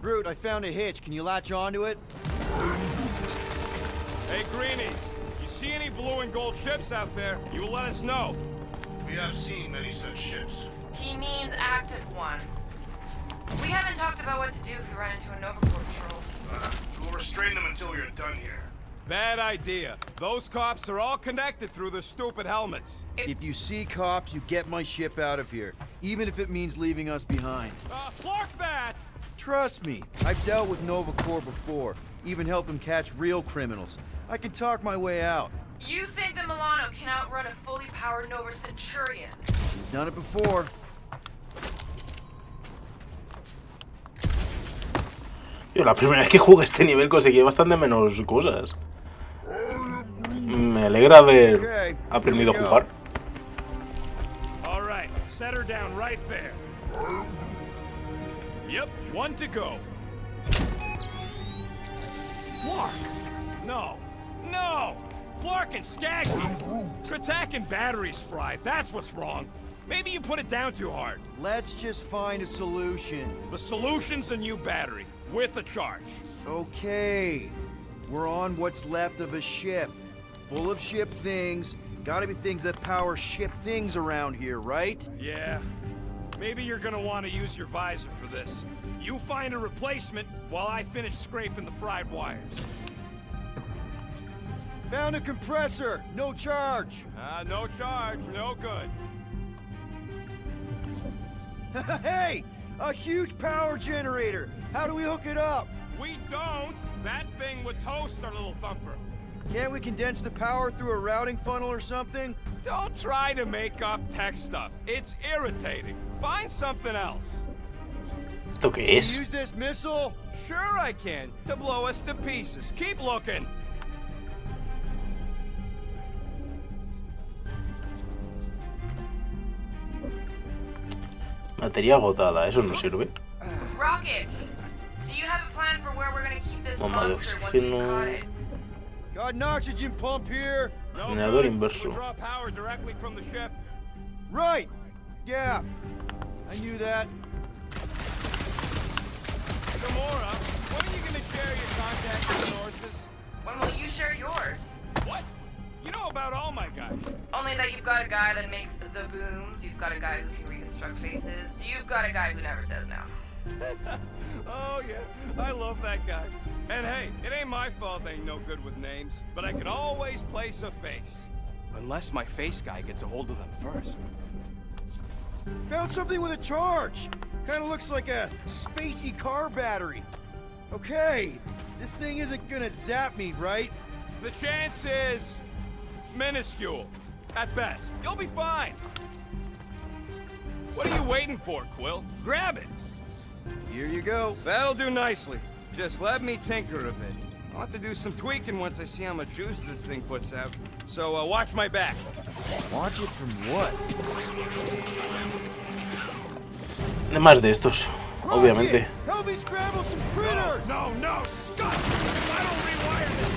Groot, I found a hitch. Can you latch onto it? Hey, Greenies, you see any blue and gold ships out there, you will let us know. We have seen many such ships. He means active ones. We haven't talked about what to do if we run into a Nova Corps patrol. We'll restrain them until we are done here. Bad idea. Those cops are all connected through their stupid helmets. If you see cops, you get my ship out of here, even if it means leaving us behind. Flark that! Trust me, I've dealt with Nova Corps before, even helped them catch real criminals. I can talk my way out. You think that Milano can outrun a fully powered Nova Centurion? She's done it before. Yo, la primera vez que jugué este nivel conseguí bastante menos cosas. Me alegra haber aprendido a jugar. All right, set her down right there. Yep, one to go. Flark! No, no! Flark and Skaggy! Kratak and batteries fried, that's what's wrong. Maybe you put it down too hard. Let's just find a solution. The solution's a new battery, with a charge. Okay. We're on what's left of a ship. Full of ship things. Gotta be things that power ship things around here, right? Yeah. Maybe you're gonna want to use your visor for this. You find a replacement while I finish scraping the fried wires. Found a compressor. No charge. No charge, no good. Hey! A huge power generator! How do we hook it up? We don't! That thing would toast our little thumper. Can't we condense the power through a routing funnel or something? Don't try to make up tech stuff. It's irritating. Find something else. ¿Esto qué Can es? you use this missile? Sure I can. To blow us to pieces. Keep looking. Batería agotada, eso no sirve. Rocket, do you have a plan for where we're gonna keep this Bomba de monster once we oxígeno. caught it? Got an oxygen pump here. No Generador good. inverso. We draw power directly from the ship. Right. Yeah. I knew that. Gamora, when are you gonna share your contact resources? When will you share yours? What? You know about all my guys. Only that you've got a guy that makes the booms, you've got a guy who can reconstruct faces, you've got a guy who never says no. Oh yeah, I love that guy. And hey, it ain't my fault they ain't no good with names, but I can always place a face. Unless my face guy gets a hold of them first. Found something with a charge. Kind of looks like a spacey car battery. Okay, this thing isn't gonna zap me, right? The chance is minuscule, at best. You'll be fine. What are you waiting for, Quill? Grab it. Here you go. That'll do nicely. Just let me tinker a bit. I'll have to do some tweaking once I see how much juice this thing puts out. So watch my back. Watch it from what? De más de estos, obviamente. Help me scramble some critters! No, Scott! If I don't rewire this...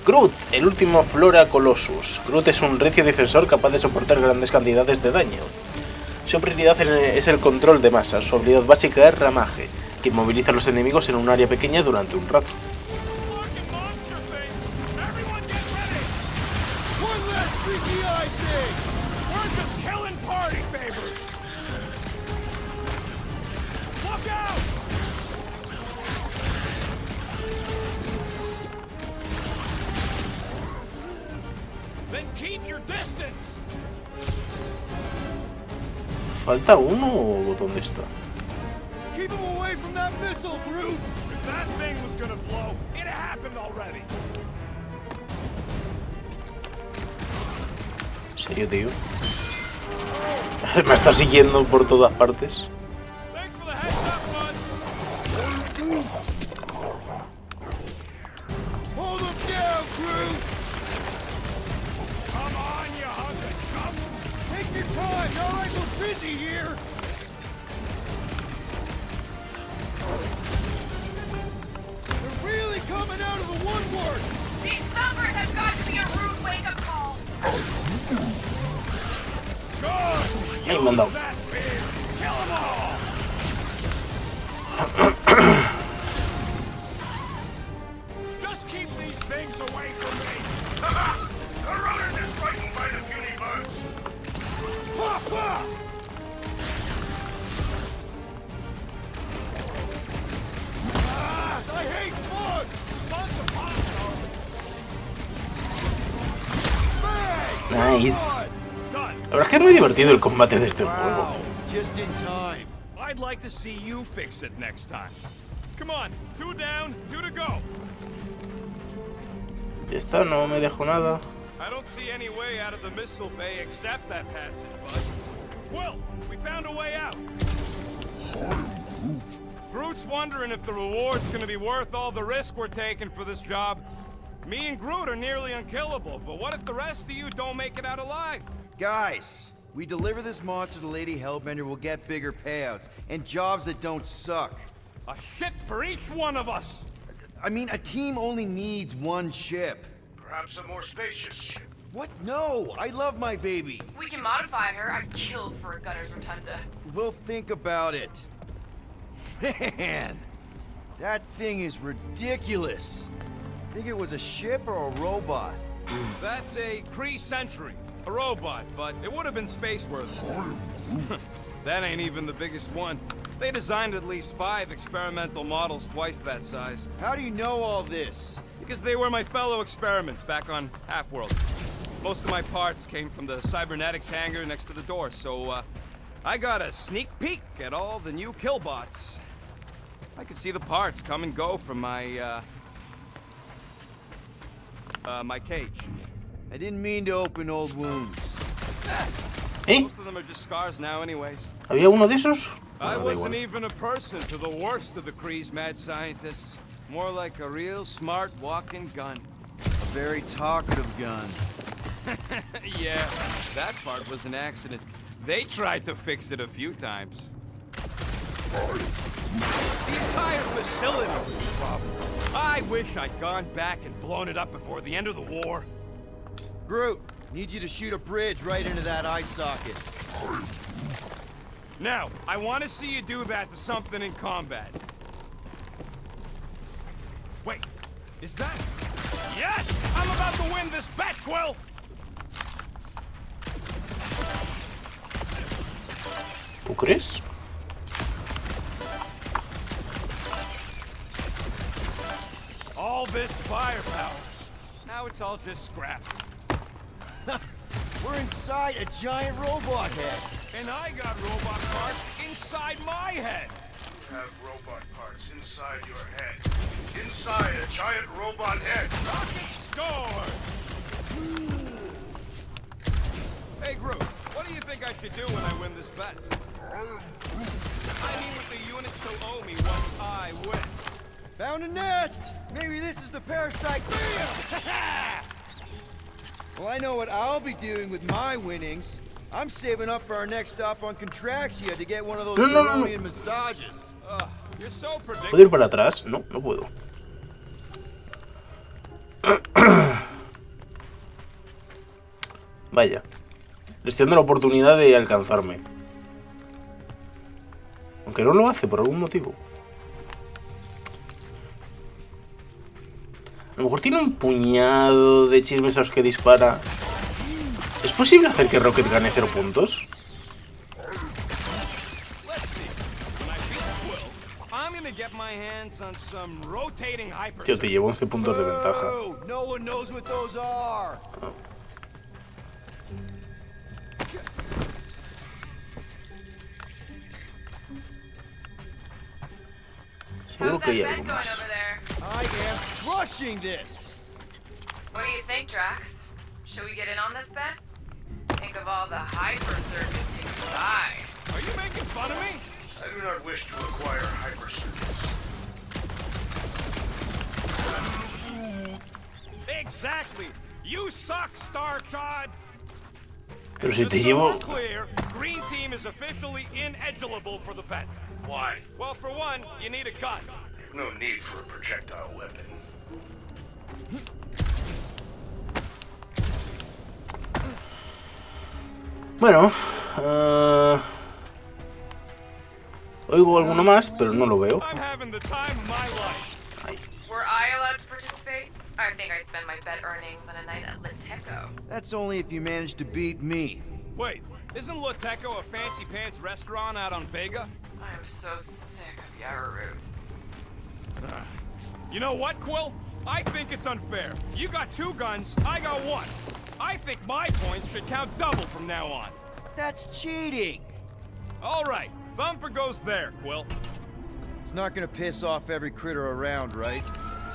Groot, el último Flora Colossus. Groot es un recio defensor capaz de soportar grandes cantidades de daño. Su prioridad es el control de masa. Su habilidad básica es ramaje, que inmoviliza a los enemigos en un área pequeña durante un rato. Then keep your distance. ¿Falta uno o dónde está? Keep him away from that missile, Groot! If that thing was gonna blow, it happened already. ¿En serio, tío? Me está siguiendo por todas partes. Thanks for the heads up, bud. Hold him down, Groot! Come on, you hunk of chump! Take your time, all right? We're busy here. They're really coming out of the woodwork! These numbers have got to be a rude wake-up call. Ahí me han dado. That beer! Kill them all! Just keep these things away from me! The rodent is frightened by the puny bugs. Papa! I hate bugs! Bugs are popular! Nice. Done! La verdad es que es muy divertido el combate de este juego. Just in time. I'd like to see you fix it next time. Come on, 2 down, 2 to go. Ya está, no me dejo nada. I don't see any way out of the missile bay except that passage, bud. Well, we found a way out. Groot's wondering if the reward's gonna be worth all the risk we're taking for this job. Me and Groot are nearly unkillable, but what if the rest of you don't make it out alive? Guys, we deliver this monster to Lady Hellbender, we'll get bigger payouts and jobs that don't suck. A ship for each one of us! I mean, a team only needs one ship. Perhaps a more spacious ship. What? No, I love my baby. We can modify her. I'd kill for a gunner's rotunda. We'll think about it. Man, that thing is ridiculous. Think it was a ship or a robot? That's a Kree Sentry, a robot, but it would have been space-worthy. That ain't even the biggest one. They designed at least 5 experimental models twice that size. How do you know all this? Because they were my fellow experiments back on Half-World. Most of my parts came from the cybernetics hangar next to the door, so I got a sneak peek at all the new killbots. I could see the parts come and go from my my cage. I didn't mean to open old wounds. ¿Eh? Most of them are just scars now anyways. ¿Había uno de esos? I Bueno, da wasn't igual. even a person to the worst of the Kree's mad scientists. More like a real smart walking gun. A very talkative gun. Yeah, that part was an accident. They tried to fix it a few times. The entire facility was the problem. I wish I'd gone back and blown it up before the end of the war. Groot, need you to shoot a bridge right into that eye socket. Now, I want to see you do that to something in combat. Wait, is that... Yes! I'm about to win this bet, Quill! ¿Tú crees? All this firepower. Now it's all just scrap. We're inside a giant robot head. And I got robot parts inside my head. You have robot parts inside your head. Inside a giant robot head. Rocket scores! Hey, Groot, what do you think I should do when I win this bet? I mean with the units still owe me once I win. Found a nest! Maybe this is the parasite. Well, I know what I'll be doing with my winnings. I'm saving up for our next stop on Contraxia to get one of those Zeronian massages. You're so ¿Puedo predictable. ir para atrás? No, no puedo. Vaya. Le estoy dando la oportunidad de alcanzarme. Aunque no lo hace por algún motivo. A lo mejor tiene un puñado de chismes a los que dispara. ¿Es posible hacer que Rocket gane 0 puntos? Let's see. When I beat Quill, I'm gonna get my hands on some rotating hyper. Tío, te llevo 11 puntos de ventaja. Oh, no one knows what those are. Seguro que hay bet algo going más. over there? I am crushing this! What do you think, Drax? Should we get in on this bet? Think of all the hyper circuits you can buy. Are you making fun of me? I do not wish to acquire hyper circuits. Exactly. You suck, StarCod. Pero si te Just so llevo... we're clear, Green Team is officially ineligible for the bet. Why? Well, for one, you need a gun. No need for a projectile weapon. Bueno, oigo alguno más, pero no lo veo. I'm having the time of my life. Ahí. Were I allowed to participate? I think I'd spend my bet earnings on a night at Liteco. That's only if you manage to beat me. Wait, isn't Liteco a fancy pants restaurant out on Vega? I'm so sick of Yarroot. You know what, Quill? I think it's unfair. You got 2 guns, I got 1. I think my points should count double from now on. That's cheating! All right, Thumper goes there, Quill. It's not gonna piss off every critter around, right?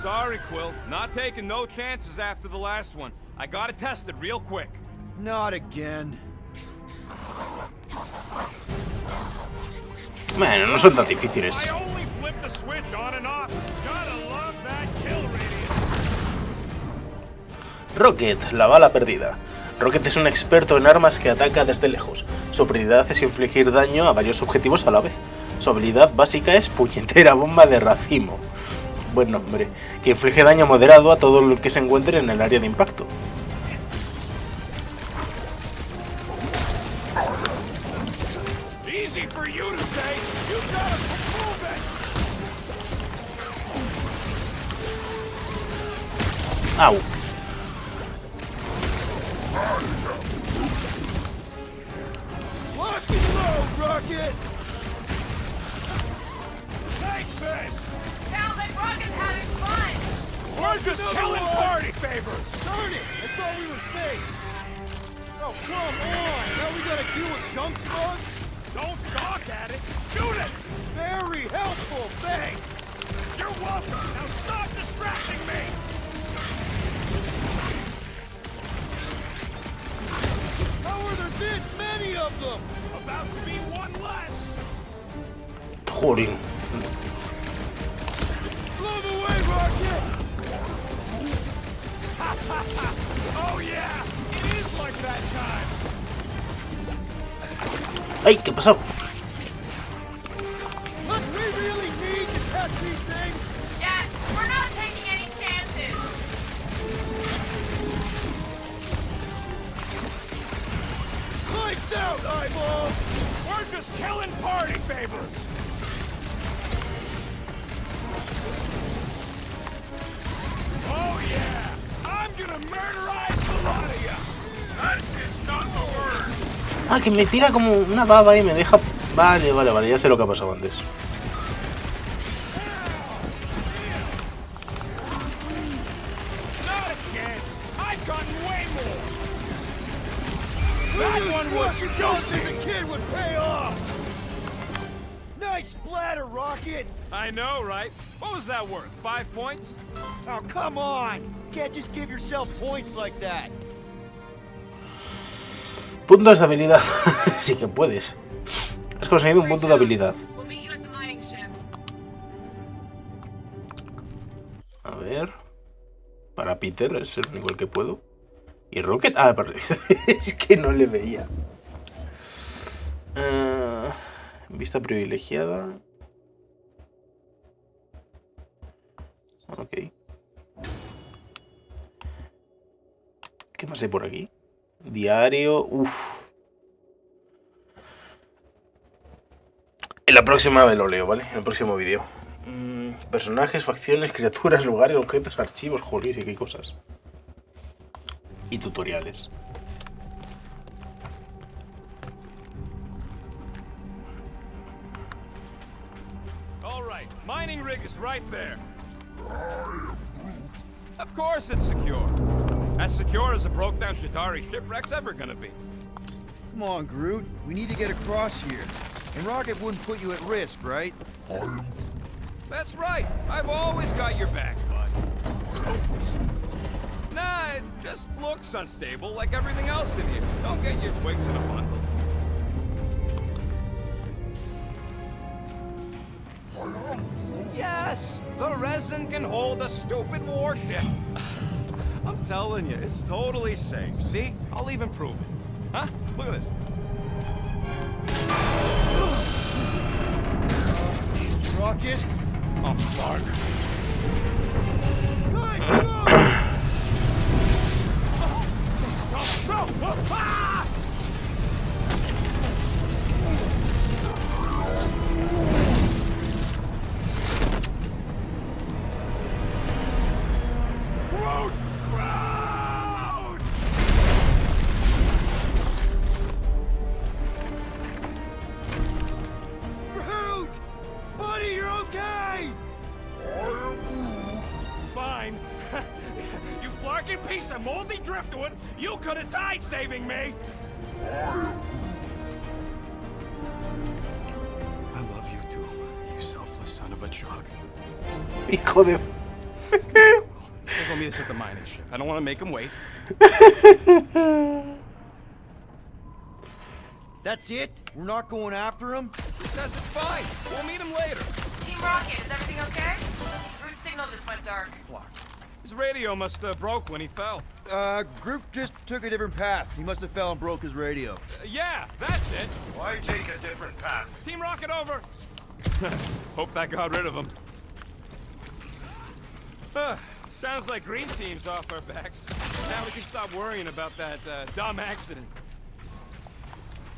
Sorry, Quill. Not taking no chances after the last one. I gotta test it real quick. Not again. Bueno, no son tan difíciles. I only flipped the switch on and off. Gotta love that kill radius. Rocket, la bala perdida. Rocket es un experto en armas que ataca desde lejos. Su prioridad es infligir daño a varios objetivos a la vez. Su habilidad básica es puñetera bomba de racimo. Buen nombre. Que inflige daño moderado a todo lo que se encuentre en el área de impacto. Easy for you to say. You gotta move it. Au. Lock and load, Rocket! Take this. Sounds like Rocket's having fun! We're just killing party favors. Darn it! I thought we were safe! Oh, come on! Now we gotta deal with junk slugs? Don't gawk at it. Shoot it. Very helpful, thanks! You're welcome. Now stop distracting me. How are there this many of them? About to be 1 less. Joder. Blow them away, Rocket! Oh yeah, it is like that time. ¡Ay! ¿Qué ha pasado? Look, we really need to test these things! Yes, we're not taking any chances! Lights out, eyeballs! We're just killing party favors. Oh yeah, I'm gonna murderize the lot of ya. That is not the word. Ah, que me tira como una baba y me deja... Vale, vale, vale, ya sé lo que ha pasado antes. Not a chance. I've gotten way more. That one was As a juicy. kid would pay off! Nice splatter, Rocket! I know, right? What was that worth? 5 points? Oh, come on! Can't just give yourself points like that! Puntos de habilidad. Sí que puedes. Has conseguido un punto de habilidad. We'll meet you at the mining ship. A ver... Para Peter es el único que puedo. ¿Y Rocket? Ah, perdón. Es que no le veía. Vista privilegiada. Ok. ¿Qué más hay por aquí? Diario. Uff. En la próxima vez lo leo, ¿vale? En el próximo vídeo. Personajes, facciones, criaturas, lugares, objetos, archivos, jolis y qué cosas. Y tutoriales. All right, mining rig is right there. Of course it's secure. As secure as a broke-down Shatari shipwreck's ever gonna be. Come on, Groot. We need to get across here. And Rocket wouldn't put you at risk, right? That's right. I've always got your back, bud. Nah, it just looks unstable like everything else in here. Don't get your twigs in a bundle. Yes, the resin can hold a stupid warship. I'm telling you, it's totally safe. See? I'll even prove it. Huh? Look at this. Rocket? Oh, Flark. Guys, go! Go! Ah! Groot! Groot! Groot! Buddy, you're okay! Fine. You flarking piece of moldy driftwood! You could have died saving me! I love you too, you selfless son of a truck. Hijo de... Says on me to set the mining ship. I don't want to make him wait. That's it? We're not going after him? He says it's fine. We'll meet him later. Team Rocket, is everything okay? Groot's signal just went dark. Flark. His radio must have broke when he fell. Groot just took a different path. He must have fell and broke his radio. Yeah, that's it. Why take a different path? Team Rocket over. Hope that got rid of him. Sounds like Green Team's off our backs. Now we can stop worrying about that dumb accident.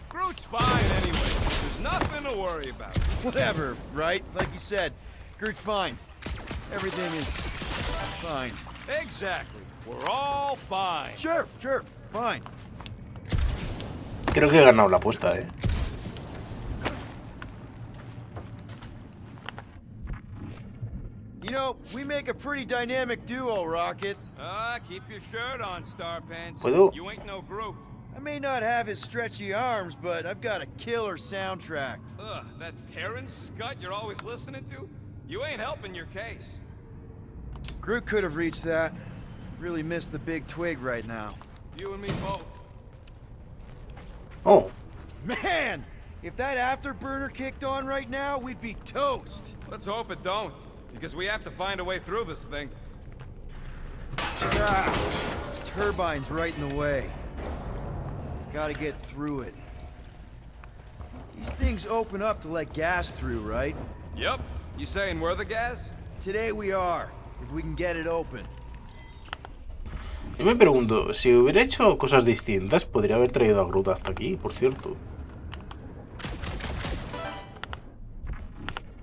Groot's fine anyway. There's nothing to worry about. Whatever, right? Like you said, Groot's fine. Everything is fine. Exactly. We're all fine. Sure, fine. Creo que he ganado la apuesta, eh. You know, we make a pretty dynamic duo, Rocket. Keep your shirt on, Star Pants. ¿Puedo? You ain't no Groot. I may not have his stretchy arms, but I've got a killer soundtrack. That Terran scut you're always listening to? You ain't helping your case. Groot could have reached that. Really missed the big twig right now. You and me both. Oh, Man! If that afterburner kicked on right now, we'd be toast. Let's hope it don't, because we have to find a way through this thing. This turbine's right in the way. Gotta get through it. These things open up to let gas through, right? Yep. You saying we're the gas? Today we are, if we can get it open. yo me pregunto, si hubiera hecho cosas distintas, podría haber traído a Groot hasta aquí, por cierto.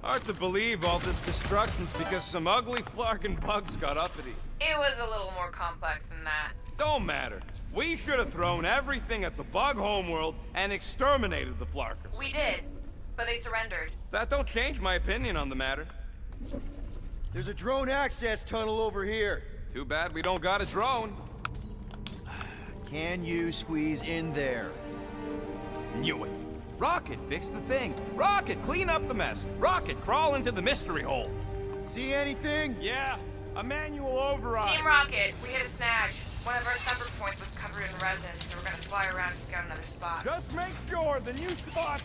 Hard to believe all this destruction's because some ugly flarkin' bugs got uppity. It was a little more complex than that. Don't matter. We should have thrown everything at the bug homeworld and exterminated the flarkers. We did, but they surrendered. That don't change my opinion on the matter. There's a drone access tunnel over here. Too bad we don't got a drone. Can you squeeze in there? Knew it. Rocket, fix the thing. Rocket, clean up the mess. Rocket, crawl into the mystery hole. See anything? Yeah, a manual override. Team Rocket, we hit a snag. One of our separate points was covered in resin, so we're gonna fly around and scout another spot. Just make sure the new spot's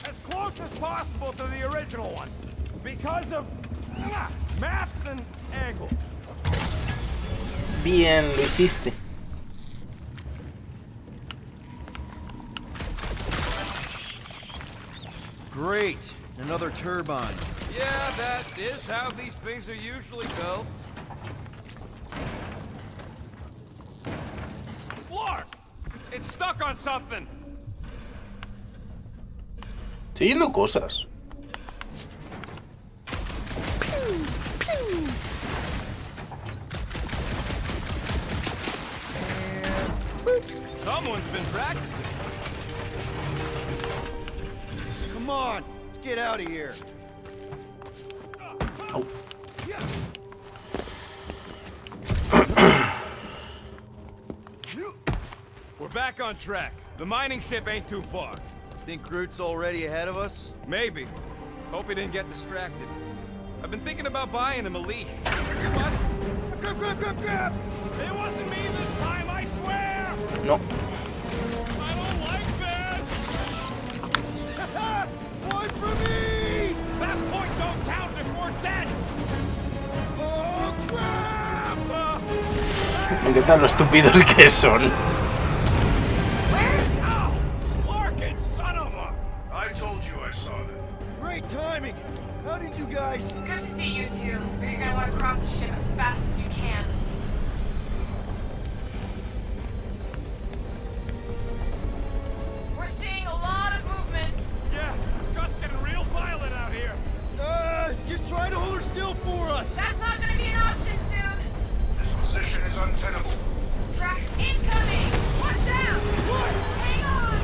as close as possible to the original one. Because of maps and angles. Bien, lo hiciste. Great. Another turbine. Yeah, that is how these things are usually built. Flark! It's stuck on something! Estoy yendo cosas. Someone's been practicing. Come on, let's get out of here. Au. We're back on track. The mining ship ain't too far. Think Groot's already ahead of us? Maybe. Hope he didn't get distracted. I've been thinking about buying him a leash. What? Grab! It wasn't me this time, I swear! No. I don't like this! One for me! That point don't count if we're dead! Oh, crap! Me encantan lo estúpidos que son. Ow! Larkin, son of a... I told you I saw them. Great timing. How did you guys... Good to see you two, but you're gonna want to cross the ship as fast as you can. We're seeing a lot of movement. Yeah, Scott's getting real violent out here. Just try to hold her still for us. That's not gonna be an option soon. This position is untenable. Drax incoming! Watch out! What? Hang on!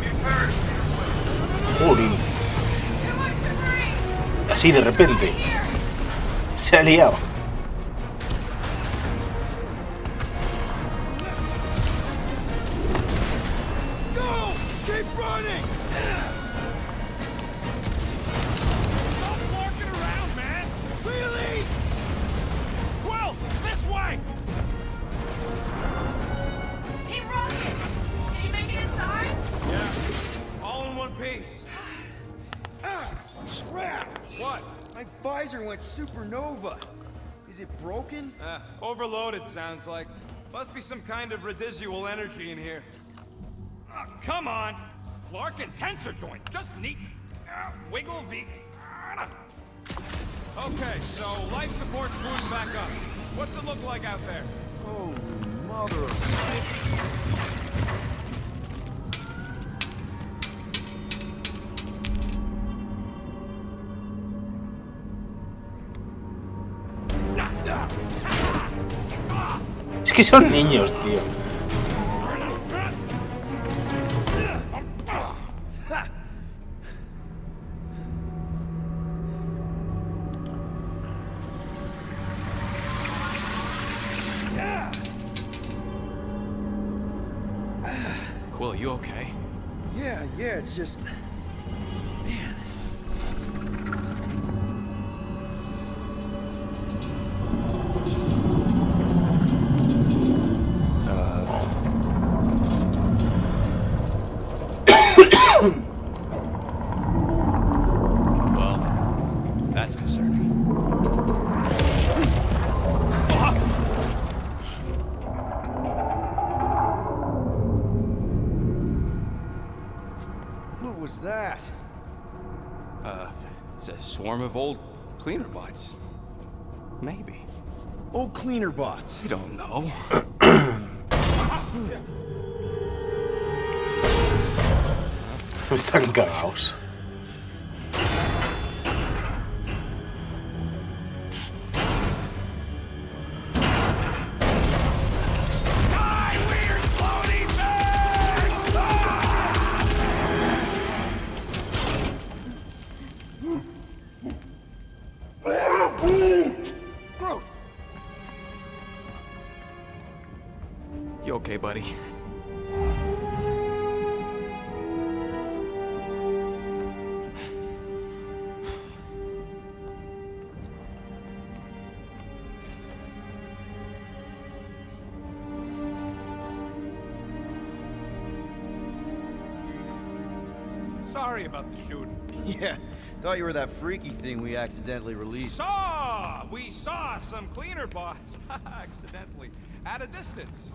Need parachute equipment. Uri. Too much debris! Así de repente. Se ha liado. Go! Keep running! Stop walking around, man! Really? Quill, this way! Team Rocket! Can you make it inside? Yeah, all in one piece. Crap! What? My visor went supernova. Is it broken? Overloaded, sounds like. Must be some kind of residual energy in here. Come on! Flark and tensor joint, just neat. Wiggle the... Okay, so life support's booting back up. What's it look like out there? Oh, mother of... Es que son niños, tío. Quill, you okay? Yeah, it's just... Man. Well, that's concerning. What was that? It's a swarm of old cleaner bots. Maybe. Old cleaner bots. We don't know. Están cagados. Die, weird floaty thing! Groot! You okay, buddy? Sorry about the shooting. Yeah, thought you were that freaky thing we accidentally released. We saw some cleaner bots, accidentally, at a distance.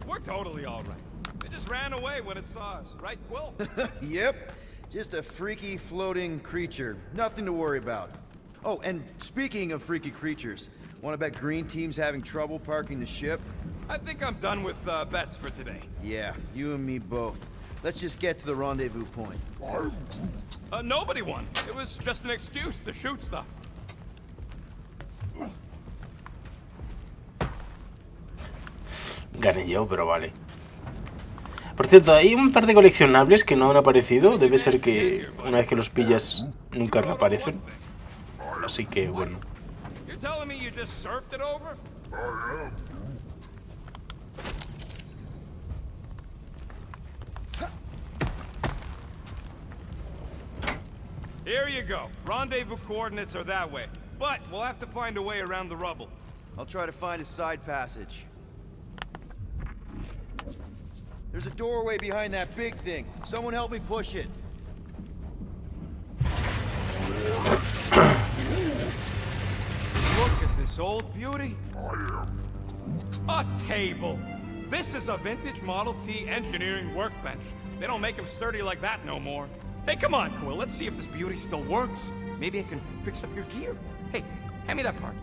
We're totally all right. They just ran away when it saw us, right, Quill? Yep, just a freaky floating creature. Nothing to worry about. Oh, and speaking of freaky creatures, wanna bet Green Team's having trouble parking the ship? I think I'm done with bets for today. Yeah, you and me both. Let's just get to the rendezvous point. Nobody won. It was just an excuse to shoot stuff. Gané yo, pero vale. Por cierto, hay un par de coleccionables que no han aparecido. Debe ser que una vez que los pillas nunca reaparecen. Así que bueno. You're telling me you just surfed it over? Here you go. Rendezvous coordinates are that way. But we'll have to find a way around the rubble. I'll try to find a side passage. There's a doorway behind that big thing. Someone help me push it. Look at this old beauty. A table. This is a vintage Model T engineering workbench. They don't make them sturdy like that no more. Hey, come on, Quill. Let's see if this beauty still works. Maybe I can fix up your gear. Hey, hand me that part.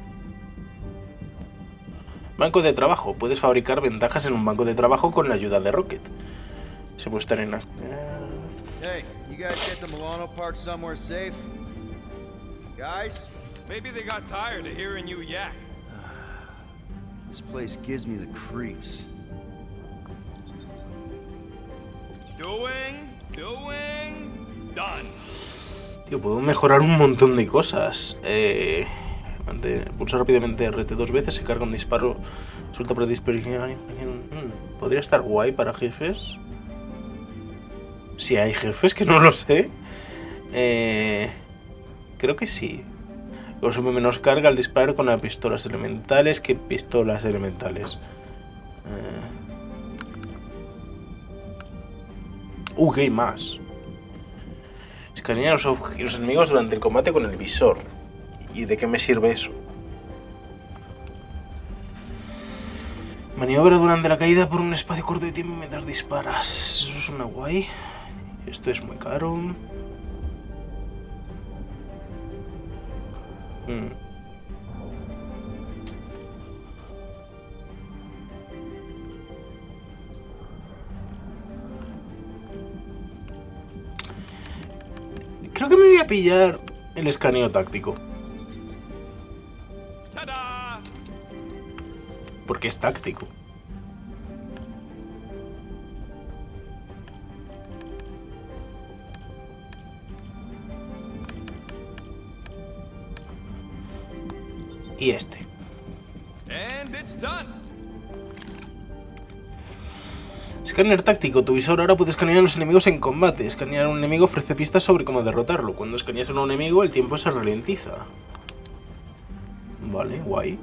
Banco de trabajo. Puedes fabricar ventajas en un banco de trabajo con la ayuda de Rocket. Se puede estar en... Hey, you guys get the Milano parked somewhere safe? Guys? Maybe they got tired of hearing you yak. This place gives me the creeps. Doing, done. Tío, puedo mejorar un montón de cosas. Pulsa rápidamente RT 2 veces, se carga un disparo. Resulta para dispersión. ¿Podría estar guay para jefes? Si hay jefes, que no lo sé. Creo que sí. Consume menos carga al disparar con las pistolas elementales que pistolas elementales. ¿Qué hay más? Escanea los enemigos durante el combate con el visor. ¿Y de qué me sirve eso? Maniobra durante la caída por un espacio corto de tiempo mientras disparas. Eso es una guay. Esto es muy caro. Creo que me voy a pillar el escaneo táctico. ¡Tada! Porque es táctico. Y este. And it's done. Escáner táctico. Tu visor ahora puede escanear a los enemigos en combate. Escanear a un enemigo ofrece pistas sobre cómo derrotarlo. Cuando escaneas a un enemigo, el tiempo se ralentiza. Vale, guay.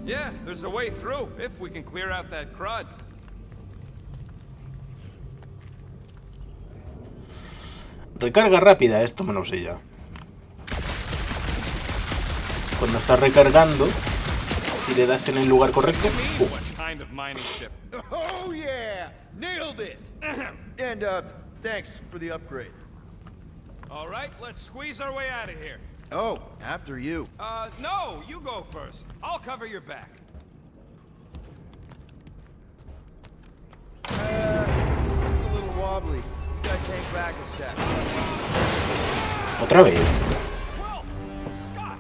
Yeah, there's a way through if we can clear out that crud. Recarga rápida, esto me lo sé ya. Cuando estás recargando, si le das en el lugar correcto, What kind of mining ship? Oh yeah! Nailed it! And, thanks for the upgrade. All right, let's squeeze our way out of here. Oh, after you. No, you go first. I'll cover your back. Seems a little wobbly. You guys hang back a sec. otra vez. Well, Scott.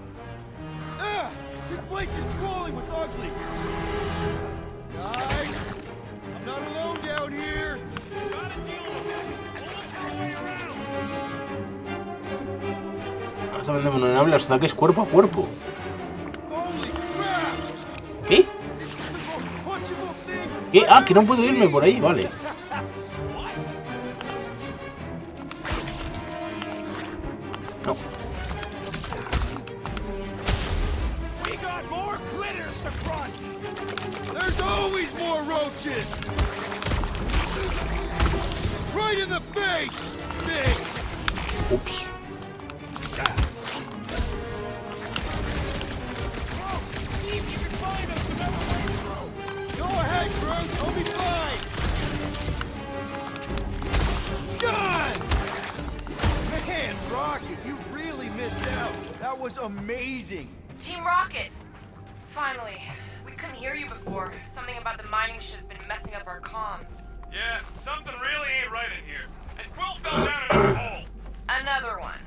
This place is crawling with ugly. Guys, I'm not alone down here. Gotta deal with it. We'll look our way around. Hasta vende vulnerable a los ataques cuerpo a cuerpo. Holy crap! ¿Qué? This is the most punchable thing. ¿Qué? Ah, que no puedo irme por ahí, vale. No. We got more critters to crunch. There's always more roaches! Right in the face! Big! Ups. See if you can find us another way through. Go ahead, Groot! I'll be fine! Done! Man, Rocket, you really missed out. That was amazing. Team Rocket! Finally. We couldn't hear you before. Something about the mining ship's been messing up our comms. Yeah, something really ain't right in here. And Quill fell down in a hole. Another one.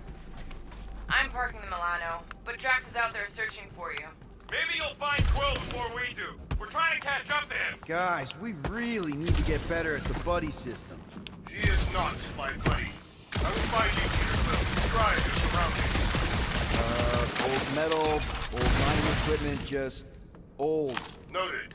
I'm parking the Milano, but Drax is out there searching for you. Maybe you'll find Quill before we do. We're trying to catch up to him. Guys, we really need to get better at the buddy system. She is not my buddy. I will find you, Peter Quill. Describe your surroundings. Old metal, old mining equipment, just old. Noted.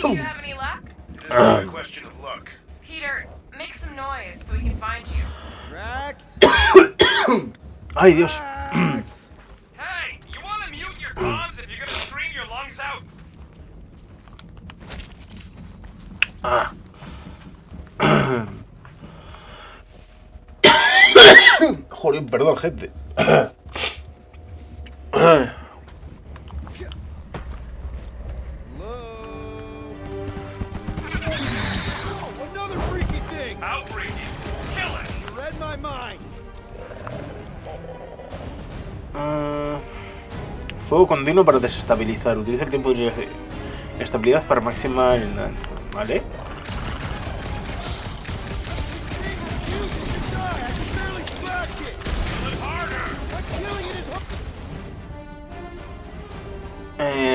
Did you have any luck? It is not a question of luck. Peter, make some noise so we can find you. Drax? Ay, Dios. Drax! Hey, you want to mute your comms if you're gonna scream your lungs out? Joder, perdón, gente. Another freaky thing! Outbreaking. Kill it. You read my mind. Fuego continuo para desestabilizar. Utiliza el tiempo de estabilidad para maximar el daño. ¿Vale?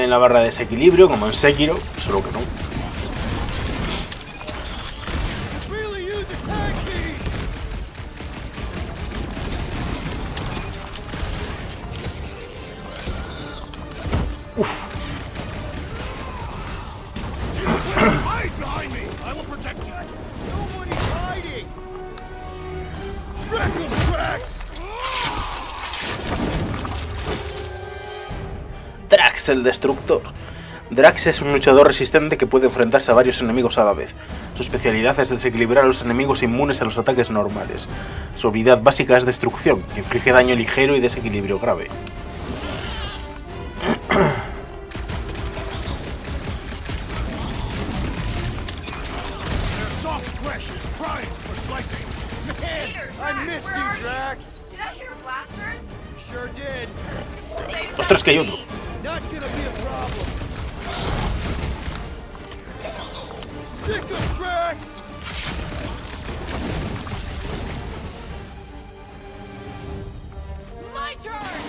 La barra de desequilibrio, como en Sekiro, solo que no. Uf. Drax, el destructor. Drax es un luchador resistente que puede enfrentarse a varios enemigos a la vez. Su especialidad es desequilibrar a los enemigos inmunes a los ataques normales. Su habilidad básica es destrucción, que inflige daño ligero y desequilibrio grave. Ostras, que hay otro. Not gonna be a problem. Sick of Drax! My turn!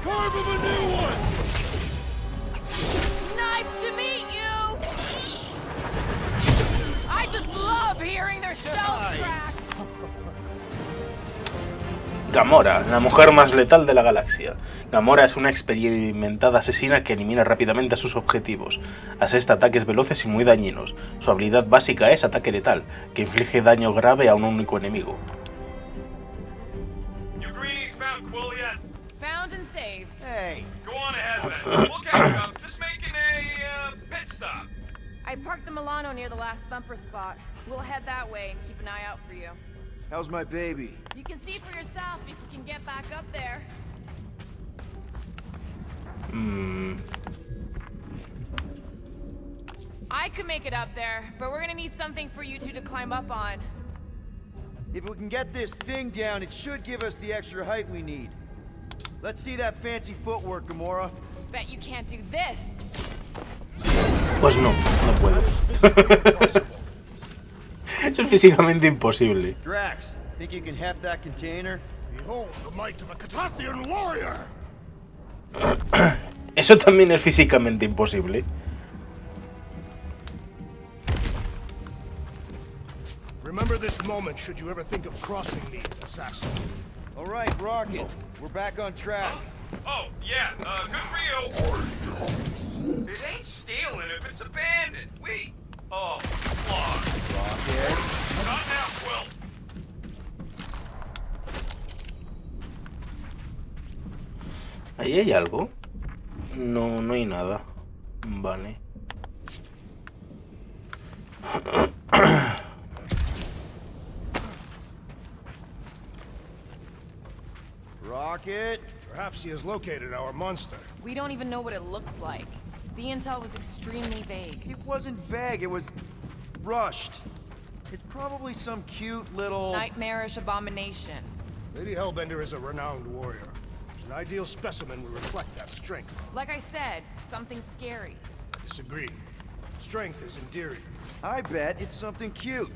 Carve him a new one! Nice to meet you! I just love hearing their shells crack! Gamora, la mujer más letal de la galaxia. Gamora es una experimentada asesina que elimina rápidamente a sus objetivos. Asesta ataques veloces y muy dañinos. Su habilidad básica es ataque letal, que inflige daño grave a un único enemigo. You greenies found Quill yet? Found and saved. Hey, Go on ahead then. We'll catch up. Just making a pit stop. I parked the Milano near the last thumper spot. We'll head that way and keep an eye out for you. how's my baby? You can see for yourself if you can get back up there. I could make it up there, but we're gonna need something for you two to climb up on. If we can get this thing down, it should give us the extra height we need. Let's see that fancy footwork, Gamora. Bet you can't do this. Pues no, no puedo. Eso es físicamente imposible. Drax, think you can heft that container? Behold the might of a Catathian warrior! Eso también es físicamente imposible. Remember this moment should you ever think of crossing me, assassin. All right, Rocket, we're back on track. Oh, yeah, good for you. It ain't stealing if it's abandoned. Oh, fuck. Rocket. Not now, Quill. ¿Ahí hay algo? No, no hay nada. Vale. Rocket. Perhaps he has located our monster. We don't even know what it looks like. The intel was extremely vague. It wasn't vague, it was rushed. It's probably some cute little... Nightmarish abomination. Lady Hellbender is a renowned warrior. An ideal specimen would reflect that strength. Like I said, something scary. I disagree. Strength is endearing. I bet it's something cute.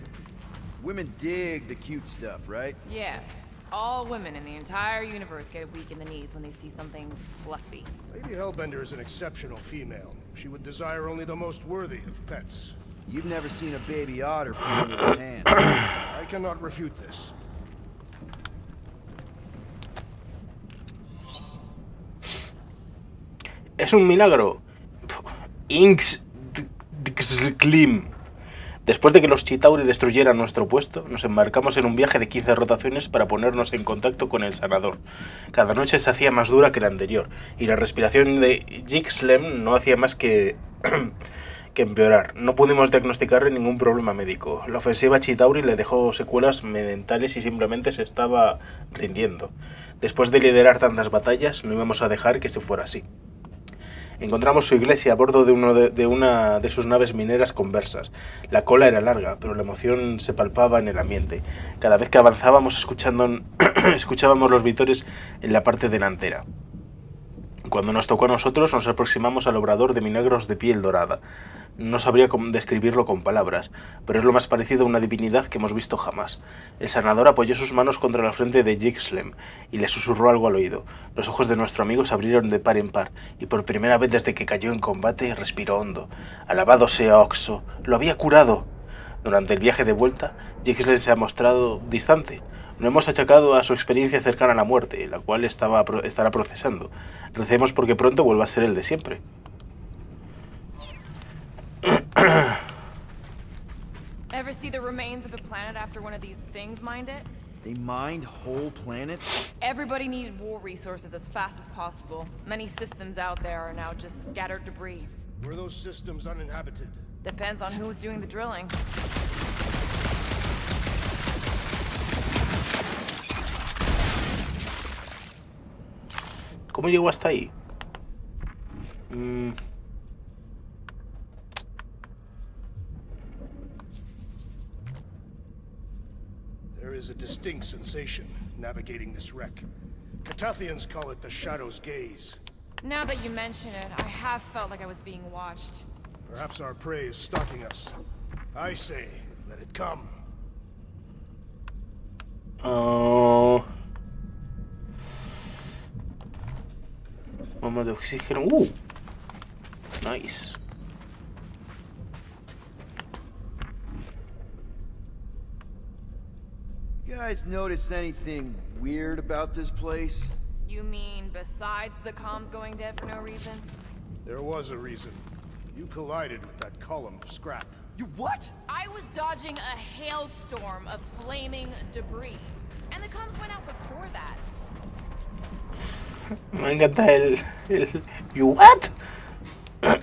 Women dig the cute stuff, right? Yes. All women in the entire universe get weak in the knees when they see something fluffy. Lady Hellbender is an exceptional female. She would desire only the most worthy of pets. You've never seen a baby otter playing with his hands. I cannot refute this. Es un milagro. Inks Klim. Después de que los Chitauri destruyeran nuestro puesto, nos embarcamos en un viaje de 15 rotaciones para ponernos en contacto con el sanador. Cada noche se hacía más dura que la anterior, y la respiración de Jixlem no hacía más que empeorar. No pudimos diagnosticarle ningún problema médico. La ofensiva Chitauri le dejó secuelas mentales y simplemente se estaba rindiendo. Después de liderar tantas batallas, no íbamos a dejar que se fuera así. Encontramos su iglesia a bordo de una de sus naves mineras conversas. La cola era larga, pero la emoción se palpaba en el ambiente. Cada vez que avanzábamos escuchábamos los vítores en la parte delantera. Cuando nos tocó a nosotros, nos aproximamos al obrador de milagros de piel dorada. No sabría cómo describirlo con palabras, pero es lo más parecido a una divinidad que hemos visto jamás. El sanador apoyó sus manos contra la frente de Jixlem y le susurró algo al oído. Los ojos de nuestro amigo se abrieron de par en par, y por primera vez desde que cayó en combate respiró hondo. Alabado sea Oxo, lo había curado. Durante el viaje de vuelta, Jixlem se ha mostrado distante. Lo hemos achacado a su experiencia cercana a la muerte, la cual estará procesando. Recemos porque pronto vuelva a ser el de siempre. Ever see the remains of a planet after one of these things mined it? They mined whole planets? Everybody needed war resources as fast as possible. Many systems out there are now just scattered debris. Were those systems uninhabited? Depends on who's doing the drilling. ¿Cómo llegó hasta ahí? There is a distinct sensation navigating this wreck. Catathians call it the Shadow's Gaze. Now that you mention it, I have felt like I was being watched. Perhaps our prey is stalking us. I say, let it come. Oh. Bomba de oxígeno. Nice. You guys notice anything weird about this place? You mean besides the comms going dead for no reason? There was a reason. You collided with that column of scrap. You what? I was dodging a hailstorm of flaming debris. And the comms went out before that. Me encanta el you what? A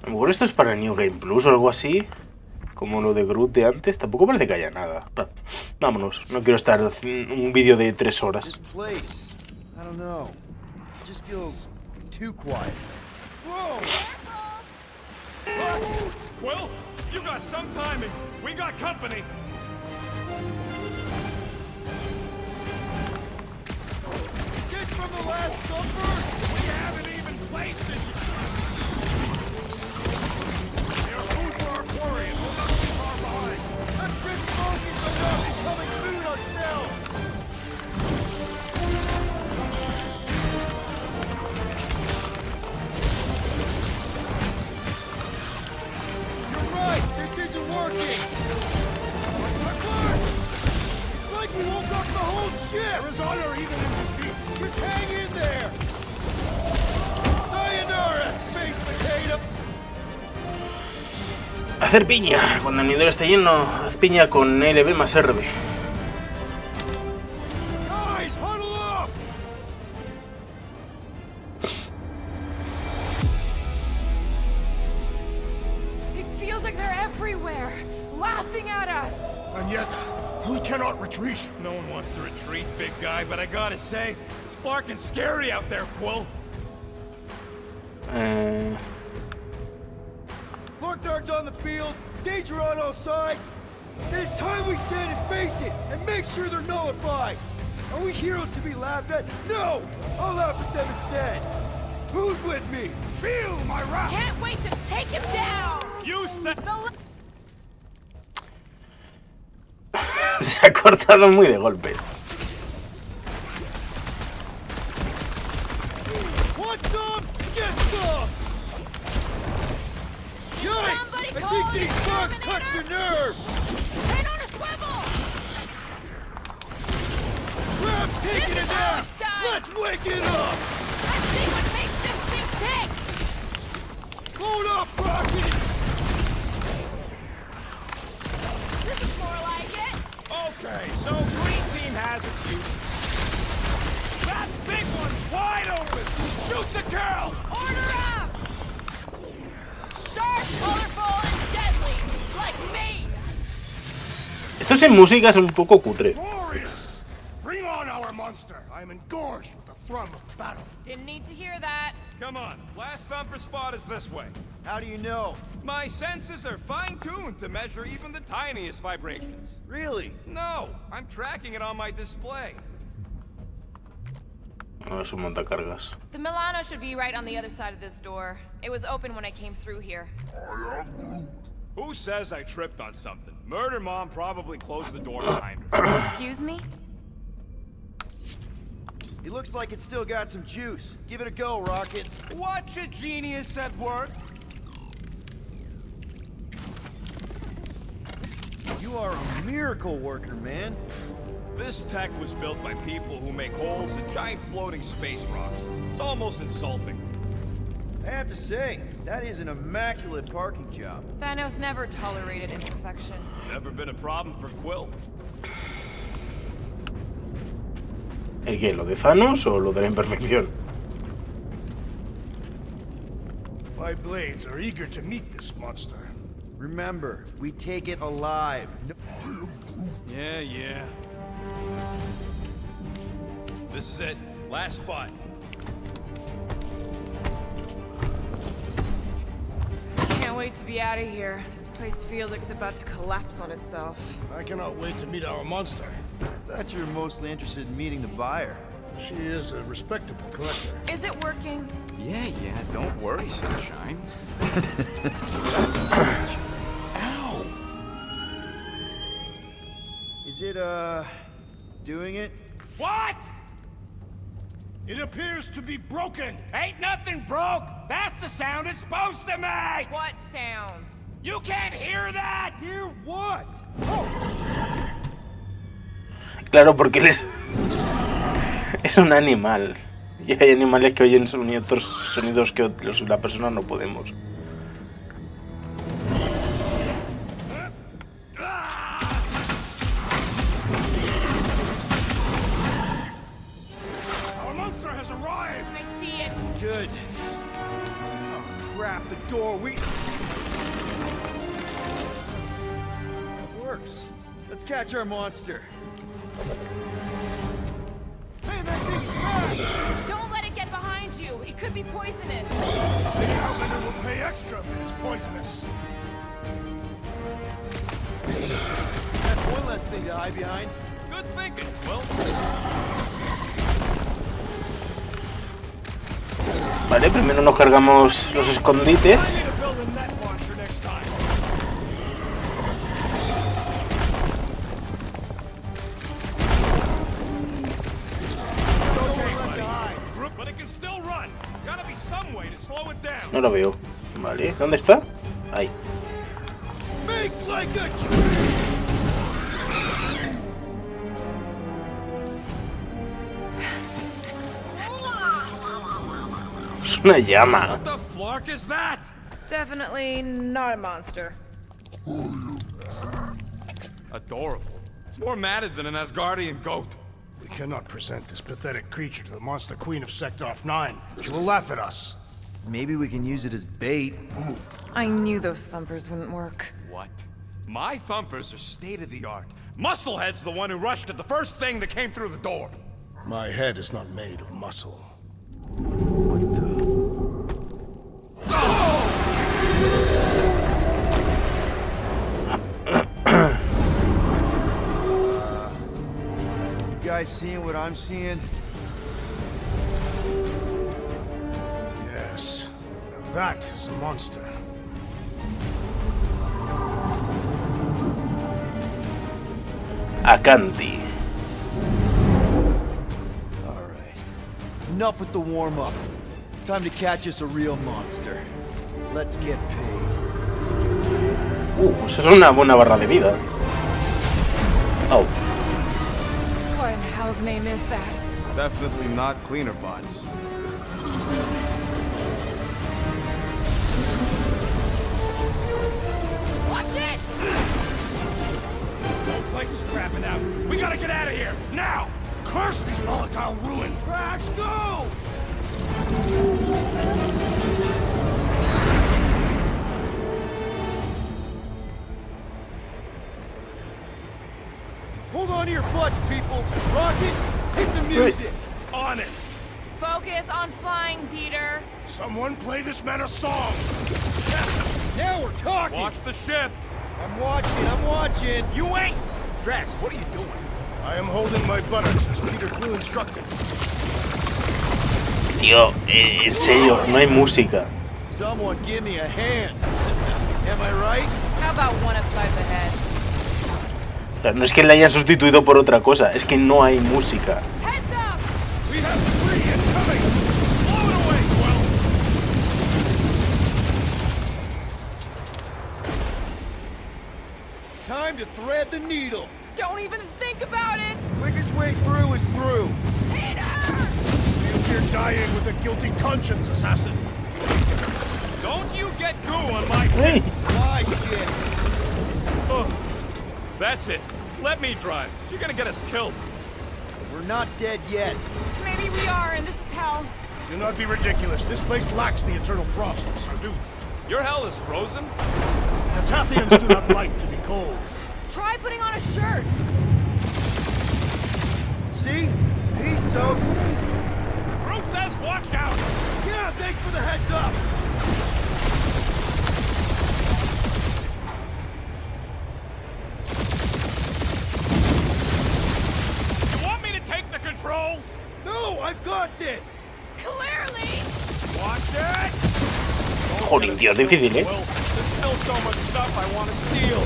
lo mejor esto es para New Game Plus o algo así, como lo de Groot de antes. Tampoco parece que haya nada. Vámonos, no quiero estar un vídeo de 3 horas. This place, I don't know. It just feels too quiet. Whoa! Well, you got some timing. We got company. Kids from the last supper? We haven't even placed it. They're food for our quarry and we'll not be far behind. Let's just focus on not becoming food ourselves! You're right! This isn't working! It's like we woke up the whole ship! There is honor even in defeat. Just hang in there! Sayonara, space potato! Hacer piña. Cuando el nivel esté lleno, haz piña con LB más RB. Guys, huddle up! It feels like they're everywhere, laughing at us. And yet, we cannot retreat. No one wants to retreat, big guy, but I gotta say, it's flarkin' scary out there, Quill. Forknard's on the field, danger on all sides. Then it's time we stand and face it, and make sure they're nullified. Are we heroes to be laughed at? No! I'll laugh at them instead. Who's with me? Feel my wrath! Can't wait to take him down. You said... Se ha cortado muy de golpe. What's up? Get some! Yikes! Somebody I call think an these slugs touched a nerve! Head on a swivel. Crab's taking This it is how down! it's done. Let's wake it up! Let's see what makes this thing tick! Load up, Rocket! This is more like it! Okay, so green team has its uses. That big one's wide open! Shoot the girl! Order up! Sharp, colorful, and deadly, like me! Esto sin música es un poco cutre. Glorious! Bring on our monster. I am engorged with the thrum of battle. Didn't need to hear that. Come on, last thumper spot is this way. How do you know? My senses are fine-tuned to measure even the tiniest vibrations. Really? No, I'm tracking it on my display. No, es un montacargas. The Milano should be right on the other side of this door. It was open when I came through here. Who says I tripped on something? Murder Mom probably closed the door behind her. Excuse me? It looks like it's still got some juice. Give it a go, Rocket. Watch a genius at work. You are a miracle worker, man. This tech was built by people who make holes in giant floating space rocks. It's almost insulting. I have to say, that is an immaculate parking job. Thanos never tolerated imperfection. Never been a problem for Quill. ¿El qué? ¿Lo de Thanos o lo de la imperfección? My blades are eager to meet this monster. Remember, we take it alive. Yeah. This is it. Last spot. Can't wait to be out of here. This place feels like it's about to collapse on itself. I cannot wait to meet our monster. I thought you were mostly interested in meeting the buyer. She is a respectable collector. Is it working? Yeah, don't worry, Sunshine. Ow! Is it, doing it? What? It appears to be broken. Ain't nothing broke. That's the sound it's supposed to make. What sound? You can't hear that. Hear what? Claro, porque él es un animal. Y hay animales que oyen otros sonidos que la persona no podemos. Our monster has arrived. I see it. Good. Oh, crap, the door, It works. Let's catch our monster. Hey, that thing's fast! Don't let it get behind you. It could be poisonous. Maybe Hellbender will pay extra if it is poisonous. That's one less thing to hide behind. Good thinking, Quill. Vale, primero nos cargamos los escondites. No lo veo. Vale, ¿dónde está? Ahí. Es una llama. What the flark is that? Definitely not a monster. Adorable. It's more matted than an Asgardian goat. We cannot present this pathetic creature to the monster queen of Sector 9. She will laugh at us. Maybe we can use it as bait. I knew those thumpers wouldn't work. What? My thumpers are state-of-the-art. Musclehead's the one who rushed at the first thing that came through the door. My head is not made of muscle. You guys seeing what I'm seeing? Yes. Now that is a monster. Acanti. Alright. Enough with the warm-up. Time to catch us a real monster. Let's get paid. Eso es una buena barra de vida. Oh. What in hell's name is that? Definitely not cleaner bots. Watch it! The whole place is crapping out. We gotta get out of here, now! Curse these volatile ruins! Tracks, go! Hold on to your butts, people! Rocket, hit the music! On it! Focus on flying, Peter. Someone play this man a song! Now we're talking! Watch the ship! I'm watching! You ain't! Drax, what are you doing? I am holding my buttocks as Peter Quill instructed. Tío, en serio, no hay música. Someone give me a hand. Am I right? How about one upside the head? O sea, no es que la hayan sustituido por otra cosa, es que no hay música. Heads up! We have three incoming! Blow it away, Quill! Time to thread the needle. Don't even think about it! Quickest way through is through. Peter! You fear dying with a guilty conscience, assassin. Don't you get goo on my... Hey. My shit. Oh, that's it. Let me drive. You're gonna get us killed. We're not dead yet. Maybe we are, and this is hell. Do not be ridiculous. This place lacks the eternal frost of Sarduth. Your hell is frozen? Catathians do not like to be cold. Try putting on a shirt. See? Peace soaked. Group says watch out! Yeah, thanks for the heads up. You want me to take the controls? No, I've got this. Clearly! Watch it! Jolín, tío, es difícil, ¿eh? Well, there's still so much stuff I want to steal.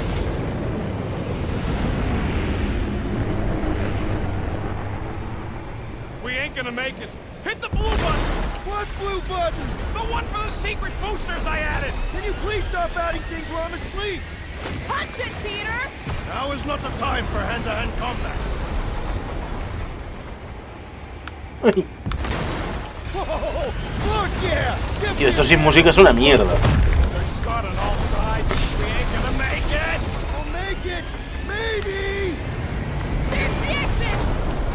We ain't gonna make it. Hit the blue button! What blue button? The one for the secret boosters I added! Can you please stop adding things while I'm asleep? Punch it, Peter! Now is not the time for hand-to-hand combat. Oh, fuck yeah! Tío, esto sin música es una mierda. There's Scott on all sides. We ain't gonna make it! I'll make it! Maybe! There's the exit!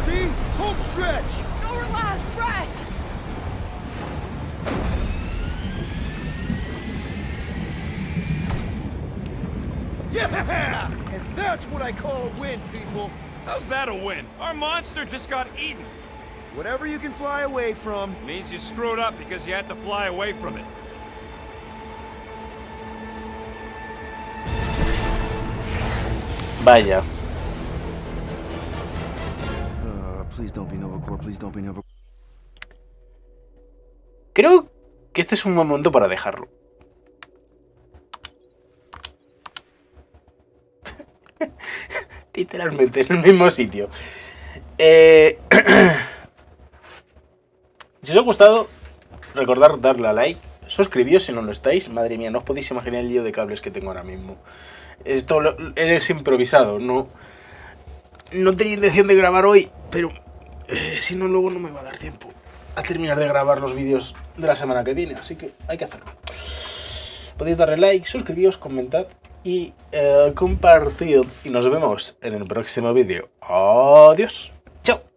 See? Home stretch! Our last breath! Yeah! And that's what I call a win, people! How's that a win? Our monster just got eaten. Whatever you can fly away from. Means you screwed up because you had to fly away from it. Vaya. Please don't be Novacore, please don't be Novacore. Creo que este es un buen momento para dejarlo. Literalmente, en el mismo sitio. Si os ha gustado, recordad darle a like, suscribíos si no lo estáis. Madre mía, no os podéis imaginar el lío de cables que tengo ahora mismo. Esto es improvisado, no tenía intención de grabar hoy, pero si no luego no me va a dar tiempo a terminar de grabar los vídeos de la semana que viene, así que hay que hacerlo. Podéis darle like, suscribíos, comentad y compartid, y nos vemos en el próximo vídeo. Adiós.